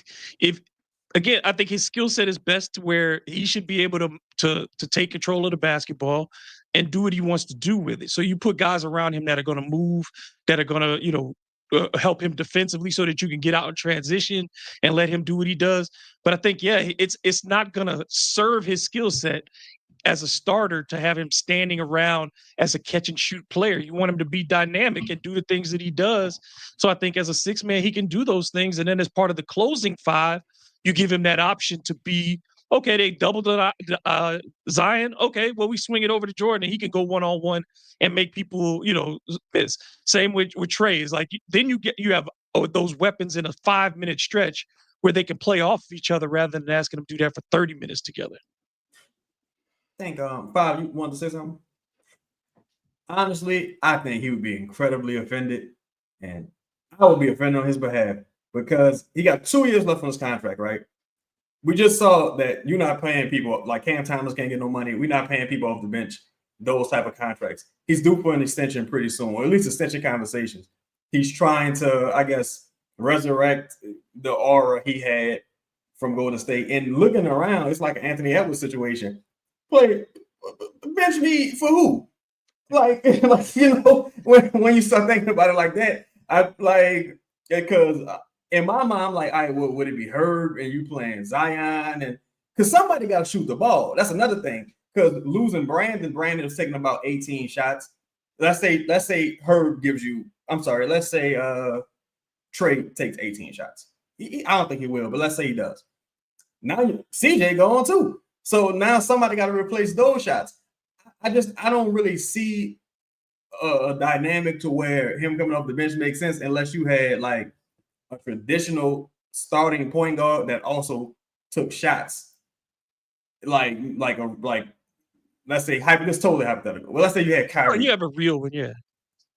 Again, I think his skill set is best to where he should be able to take control of the basketball and do what he wants to do with it. So you put guys around him that are going to move, that are going to, help him defensively so that you can get out in transition and let him do what he does. But I think, yeah, it's not going to serve his skill set as a starter to have him standing around as a catch and shoot player. You want him to be dynamic and do the things that he does. So I think as a 6-man, he can do those things. And then as part of the closing 5, you give him that option to be Okay, they doubled Zion. Okay, well, we swing it over to Jordan, and he can go one-on-one and make people, miss. Same with Trey. It's like then you have those weapons in a 5-minute stretch where they can play off of each other rather than asking them to do that for 30 minutes together. I think Bob, you wanted to say something? Honestly, I think he would be incredibly offended, and I would be offended on his behalf because he got 2 years left on his contract, right? We just saw that you're not paying people like Cam Thomas can't get no money. We're not paying people off the bench those type of contracts. He's due for an extension pretty soon, or at least extension conversations. He's trying to, I guess, resurrect the aura he had from Golden State. And looking around, it's like an Anthony Edwards situation. Bench me for who? Like when you start thinking about it like that, because in my mind, I'm like, all right, well, would it be Herb and you playing Zion? And because somebody got to shoot the ball. That's another thing. Because losing Brandon was taking about 18 shots. Let's say Herb gives you, let's say Trey takes 18 shots. I don't think he will, but let's say he does. Now CJ going too. So now somebody got to replace those shots. I don't really see a dynamic to where him coming off the bench makes sense unless you had like a traditional starting point guard that also took shots. Like let's say this totally hypothetical. Well, let's say you had Kyrie. Oh, you have a real one, yeah.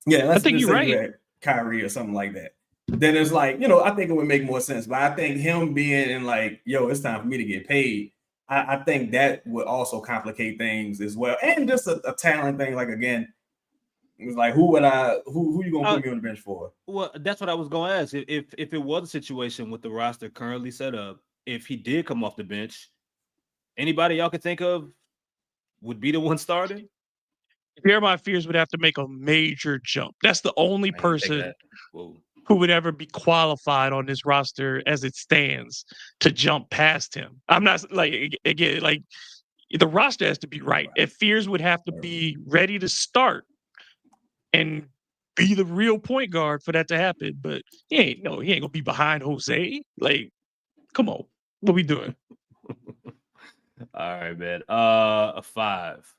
Yeah, I think you're right. You had Kyrie or something like that. Then it's like, I think it would make more sense. But I think him being in like, it's time for me to get paid. I think that would also complicate things as well. And just a talent thing. Like, again, it was like, who you going to put me on the bench for? Well, that's what I was going to ask. If it was a situation with the roster currently set up, if he did come off the bench, anybody y'all could think of would be the one starting? Jeremiah Fears would have to make a major jump. That's the only person who would ever be qualified on this roster as it stands to jump past him. I'm not the roster has to be right. If Fears would have to be ready to start and be the real point guard for that to happen. But he ain't gonna be behind Jose. Like, come on, what we doing? All right, man. A 5.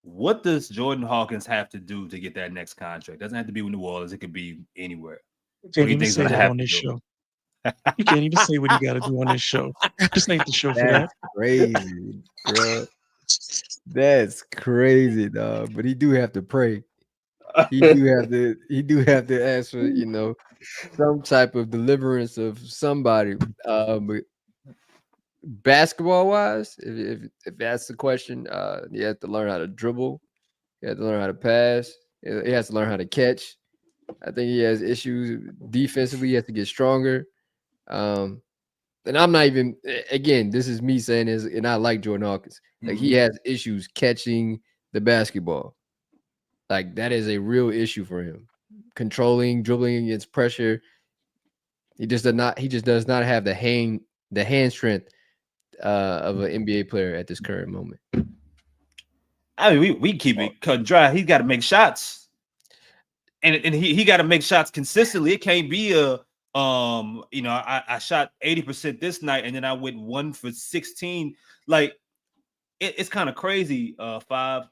What does Jordan Hawkins have to do to get that next contract? Doesn't have to be with New Orleans. It could be anywhere. You can't even say that on this show. You can't even say what you got to do on this show. This ain't the show for that. Crazy, bro. That's crazy, dog. But he do have to pray. He do have to ask for, some type of deliverance of somebody. But basketball wise, if that's the question, you have to learn how to dribble. You have to learn how to pass. He has to learn how to catch. I think he has issues defensively. He has to get stronger. And I'm not even, again, this is me saying this, and I like Jordan Hawkins. Like, he has issues catching the basketball. Like, that is a real issue for him. Controlling, dribbling against pressure. He just does not have the hand strength of an NBA player at this current moment. I mean, we keep it cut dry. He's got to make shots. And he got to make shots consistently. It can't be I shot 80% this night and then I went 1 for 16. Like, it's kind of crazy. 5.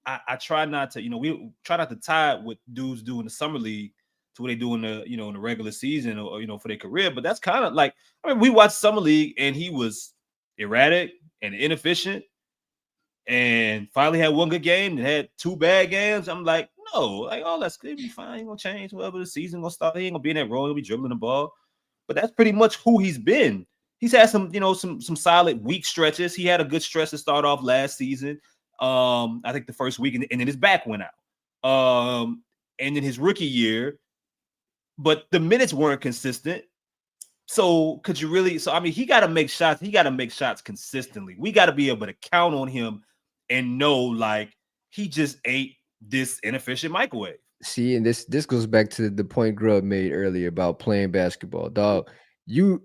I try not to. We try not to tie it with dudes doing the summer league to what they do in the regular season or for their career. But that's kind of like, we watched summer league and he was erratic and inefficient, and finally had one good game and had 2 bad games. I'm like, no, like, all that's gonna be fine. Ain't gonna change. Whatever the season gonna start, he ain't gonna be in that role. He'll be dribbling the ball. But that's pretty much who he's been. He's had some solid weak stretches. He had a good stretch to start off last season. I think the first week, and then his back went out. And then his rookie year, but the minutes weren't consistent. So could you really? So I mean, he got to make shots. He got to make shots consistently. We got to be able to count on him and know, like, he just ain't this inefficient microwave. See, and this goes back to the point Grubb made earlier about playing basketball, dog. Your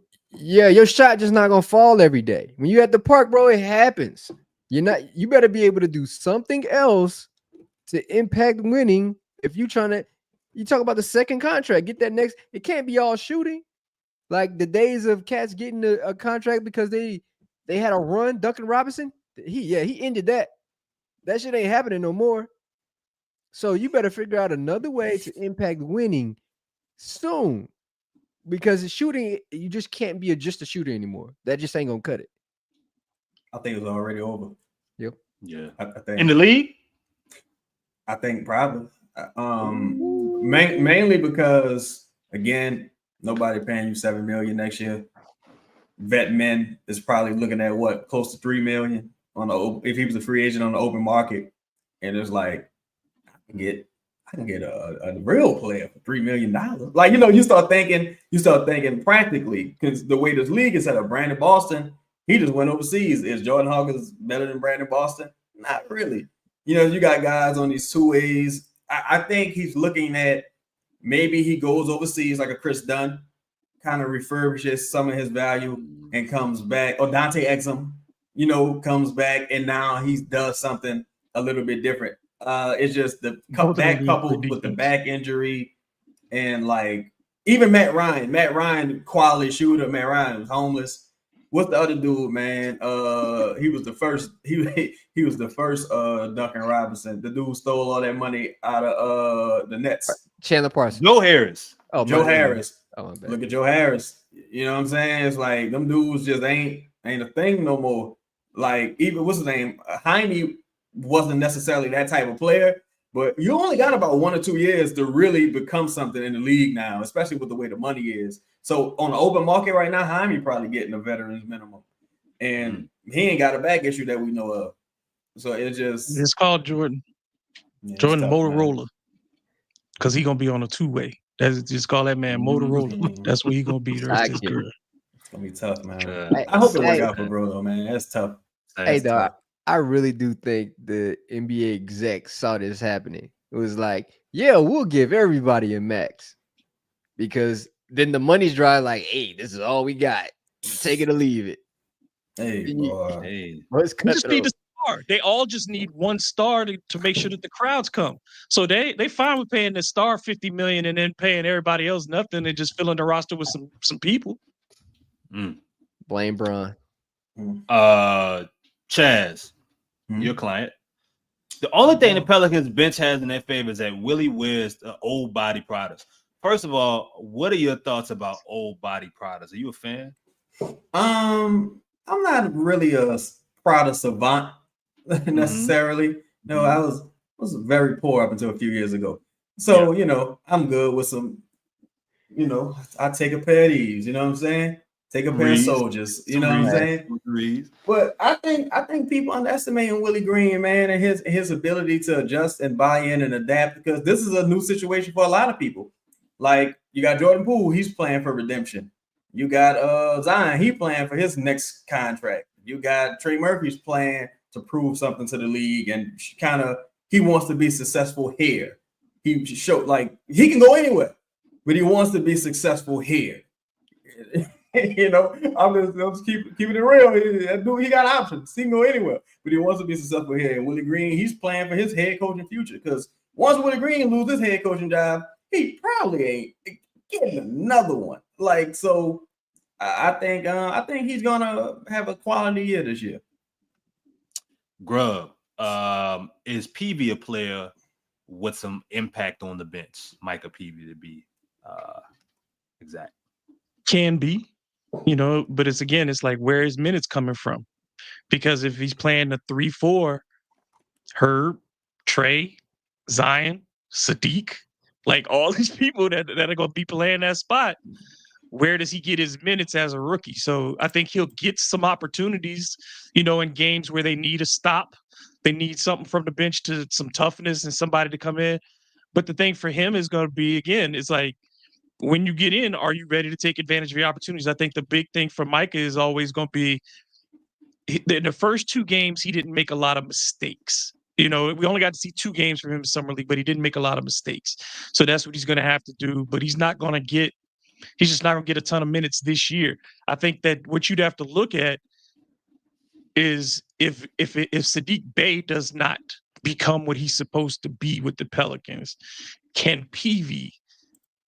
shot just not gonna fall every day. When you're at the park, bro, it happens. You better be able to do something else to impact winning. If you talk about the second contract, get that next. It can't be all shooting. Like the days of cats getting a contract because they they had a run. Duncan Robinson, he ended that. That shit ain't happening no more. So you better figure out another way to impact winning soon, because shooting, you just can't be just a shooter anymore. That just ain't gonna cut it. I think it was already over. Yep. Yeah. I think In the league? I think probably. Mainly because, again, nobody paying you $7 million next year. Vet men is probably looking at what, close to $3 million if he was a free agent on the open market, and it's like I can get a real player for $3 million. Like, you start thinking practically, because the way this league is set up, Brandon Boston, he just went overseas. Is Jordan Hawkins better than Brandon Boston? Not really. You got guys on these 2 ways. I think he's looking at maybe he goes overseas like a Chris Dunn, kind of refurbishes some of his value and comes back, or Dante Exum, comes back, and now he does something a little bit different. It's just that coupled with the back injury, and like even Matt Ryan, quality shooter. Matt Ryan was homeless. What's the other dude, man? He was the first. He was the first Duncan Robinson. The dude stole all that money out of the Nets. Chandler Parsons. Joe Harris. Oh, Joe Harris. Oh, look at Joe Harris. You know what I'm saying? It's like them dudes just ain't a thing no more. Like, even what's his name? Jaime wasn't necessarily that type of player, but you only got about 1 or 2 years to really become something in the league now, especially with the way the money is. So on the open market right now, Jaime probably getting a veteran's minimum, and he ain't got a back issue that we know of. So it's called Jordan. Yeah, Jordan tough, Motorola, because he gonna be on a 2-way. That's just call that man Motorola. That's what he gonna be. The rest of his career. It's gonna be tough, man. I hope it work out for bro though, man. That's tough. Hey, dog, I really do think the NBA execs saw this happening. It was like, yeah, we'll give everybody a max, because then the money's dry. Like, hey, this is all we got. Take it or leave it. Hey, boy. Hey. We just need a star. They all just need one star to make sure that the crowds come. So they fine with paying the star $50 million and then paying everybody else nothing and just filling the roster with some people. Blame Bron. Chaz, your client. The only thing the Pelicans bench has in their favor is that Willie wears the old body products. First of all, what are your thoughts about old body products? Are you a fan? I'm not really a product savant necessarily. No, I was very poor up until a few years ago. So, I'm good with some, I take a pair of these, you know what I'm saying? Take a pair of soldiers, you know what I'm saying? But I think people underestimating Willie Green, man, and his ability to adjust and buy in and adapt, because this is a new situation for a lot of people. Like, you got Jordan Poole, he's playing for redemption. You got Zion, he playing for his next contract. You got Trey Murphy's playing to prove something to the league, and he wants to be successful here. He showed like he can go anywhere, but he wants to be successful here. I'm just keeping it real. He got options. He can go anywhere, but he wants to be successful here. And Willie Green, he's playing for his head coaching future, because once Willie Green loses his head coaching job, he probably ain't getting another one. Like, so I think he's gonna have a quality year this year. Grub, is Peavy a player with some impact on the bench? Micah Peavy, to be exact. Can be, but it's like, where is minutes coming from? Because if he's playing the 3-4, Herb, Trey, Zion, Saddiq, like all these people that are going to be playing that spot, where does he get his minutes as a rookie? So I think he'll get some opportunities, in games where they need a stop. They need something from the bench, to some toughness and somebody to come in. But the thing for him is going to be, again, it's like, when you get in, are you ready to take advantage of your opportunities? I think the big thing for Micah is always going to be, in the first 2 games, he didn't make a lot of mistakes. We only got to see 2 games from him in Summer League, but he didn't make a lot of mistakes. So that's what he's going to have to do. But he's just not going to get a ton of minutes this year. I think that what you'd have to look at is if Saddiq Bey does not become what he's supposed to be with the Pelicans, can Peavy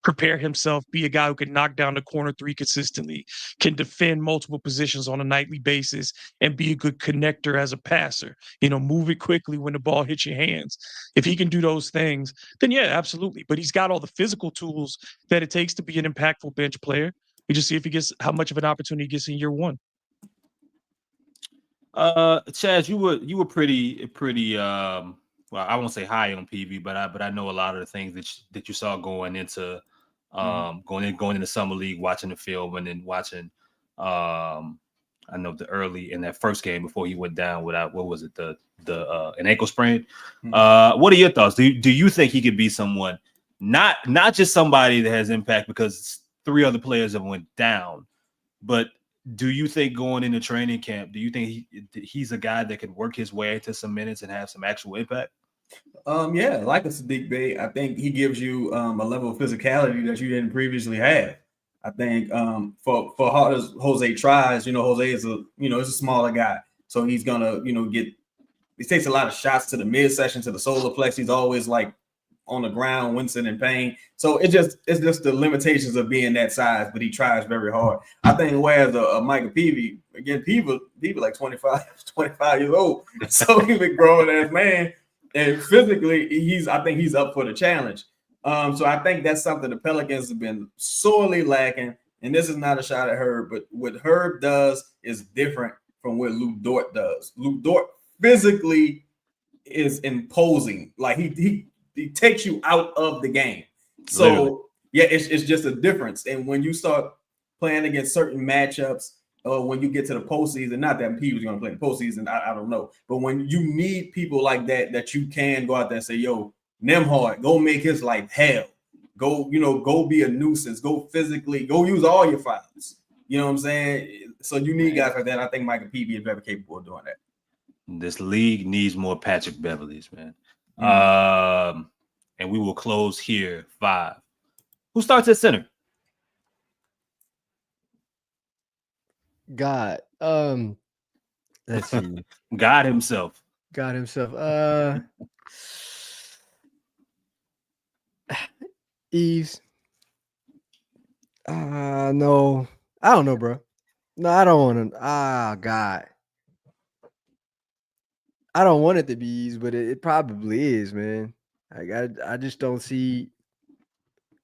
prepare himself, be a guy who can knock down the corner three consistently, can defend multiple positions on a nightly basis, and be a good connector as a passer. Move it quickly when the ball hits your hands. If he can do those things, then yeah, absolutely. But he's got all the physical tools that it takes to be an impactful bench player. We just see if he gets how much of an opportunity he gets in year one. Chaz, you were pretty well, I won't say high on PV, but I know a lot of the things that you saw going into going into summer league, watching the film, and then watching I know the early in that first game before he went down without, what was it, an ankle sprain. What are your thoughts? Do you think he could be someone, not just somebody that has impact because 3 other players have went down, but do you think going into training camp, do you think he's a guy that can work his way into some minutes and have some actual impact? Yeah, like a Saddiq Bey, I think he gives you a level of physicality that you didn't previously have. I think for hard as Jose tries, Jose is is a smaller guy, so he's gonna he takes a lot of shots to the midsection, to the solar plex. He's always like on the ground, wincing in pain. So it's just the limitations of being that size, but he tries very hard. I think whereas a Michael Peavy, again, Peavy like 25 years old, so he's a grown ass man, and physically I think he's up for the challenge. So I think that's something the Pelicans have been sorely lacking. And this is not a shot at Herb, but what Herb does is different from what Luke Dort does. Luke Dort physically is imposing, like he takes you out of the game. So literally. Yeah, it's just a difference. And when you start playing against certain matchups, when you get to the postseason, not that P was going to play in the postseason, I don't know. But when you need people like that you can go out there and say, yo, Nemhard, go make his life hell. Go be a nuisance. Go physically, go use all your fouls. You know what I'm saying? So you need guys like that. I think Michael Peavy is very capable of doing that. This league needs more Patrick Beverleys, man. And we will close here 5. Who starts at center? God. Let's see. God himself. Eves. No. I don't know, bro. No, I don't want to. God. I don't want it to be Eves, but it probably is, man. I just don't see.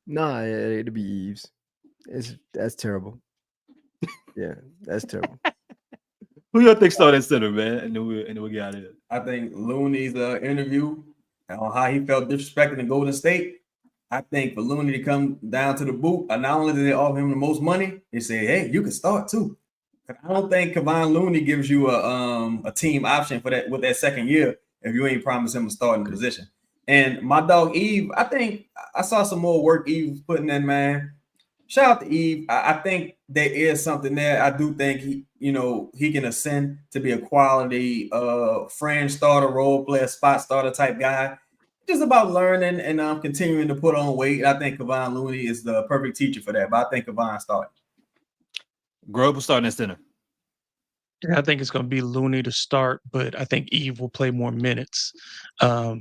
Nah, it'll be Eves. That's terrible. Yeah, that's terrible. Who you think started at center, man? And then we'll get out of here. I think Looney's interview on how he felt disrespected in Golden State. I think for Looney to come down to the boot, not only did they offer him the most money, they say, hey, you can start too. I don't think Kevon Looney gives you a team option for that with that second year if you ain't promised him a starting position. And my dog Eve, I think I saw some more work Eve was putting in, man. Shout out to Eve. I think there is something there. I do think he can ascend to be a quality fringe starter, role player, spot starter type guy. Just about learning and continuing to put on weight. I think Kevon Looney is the perfect teacher for that. But I think Kevon started. Grove will start in center. Yeah, I think it's going to be Looney to start, but I think Eve will play more minutes. I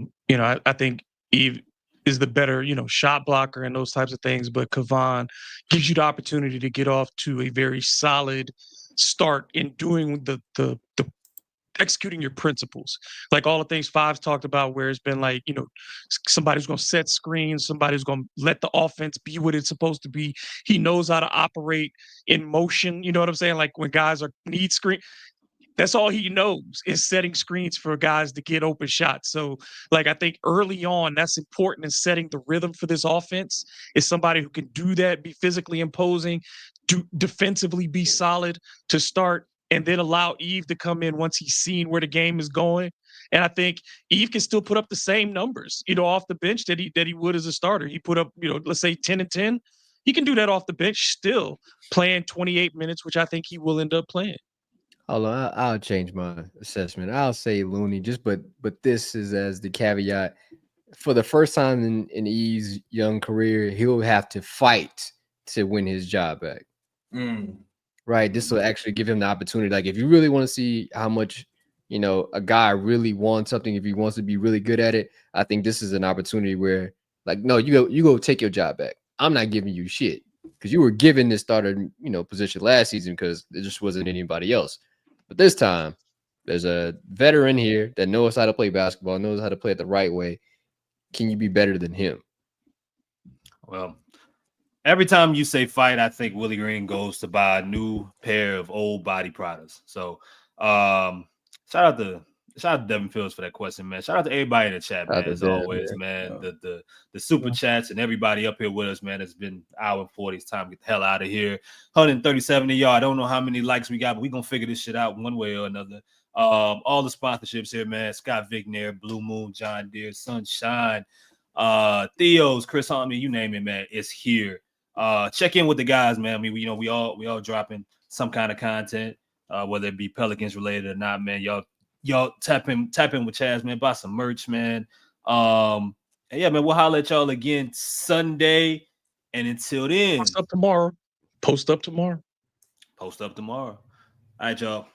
think Eve is the better, shot blocker and those types of things, but Kevon gives you the opportunity to get off to a very solid start in doing the executing your principles, like all the things Fives talked about, where it's been like, somebody's going to set screens, somebody's going to let the offense be what it's supposed to be. He knows how to operate in motion. You know what I'm saying? Like when guys need screen, that's all he knows is setting screens for guys to get open shots. So like, I think early on, that's important in setting the rhythm for this offense is somebody who can do that, be physically imposing, defensively be solid to start, and then allow Eve to come in once he's seen where the game is going. And I think Eve can still put up the same numbers, off the bench that he would as a starter. He put up, let's say 10 and 10. He can do that off the bench still, playing 28 minutes, which I think he will end up playing. Hold on, I'll change my assessment. I'll say Looney, but this is as the caveat. For the first time in Eve's young career, he'll have to fight to win his job back. Right. This will actually give him the opportunity. Like, if you really want to see how much, a guy really wants something, if he wants to be really good at it, I think this is an opportunity where, like, no, you go take your job back. I'm not giving you shit because you were given this starter, position last season because there just wasn't anybody else. But this time, there's a veteran here that knows how to play basketball, knows how to play it the right way. Can you be better than him? Well, every time you say fight, I think Willie Green goes to buy a new pair of old body products. So shout out to Devin Fields for that question, man. Shout out to everybody in the chat, man. As always, man. The super chats and everybody up here with us, man. It's been hour and 40. It's time to get the hell out of here. 137 of y'all. I don't know how many likes we got, but we're gonna figure this shit out one way or another. All the sponsorships here, man. Scott Vicknair, Blue Moon, John Deere, Sunshine, Theo's, Chris Harmon, you name it, man. It's here. Check in with the guys, man. I mean, we all dropping some kind of content, whether it be Pelicans related or not, man. Y'all tap in with Chaz, man. Buy some merch, man. And yeah, man, we'll holler at y'all again Sunday. And until then, Post up tomorrow. All right, y'all.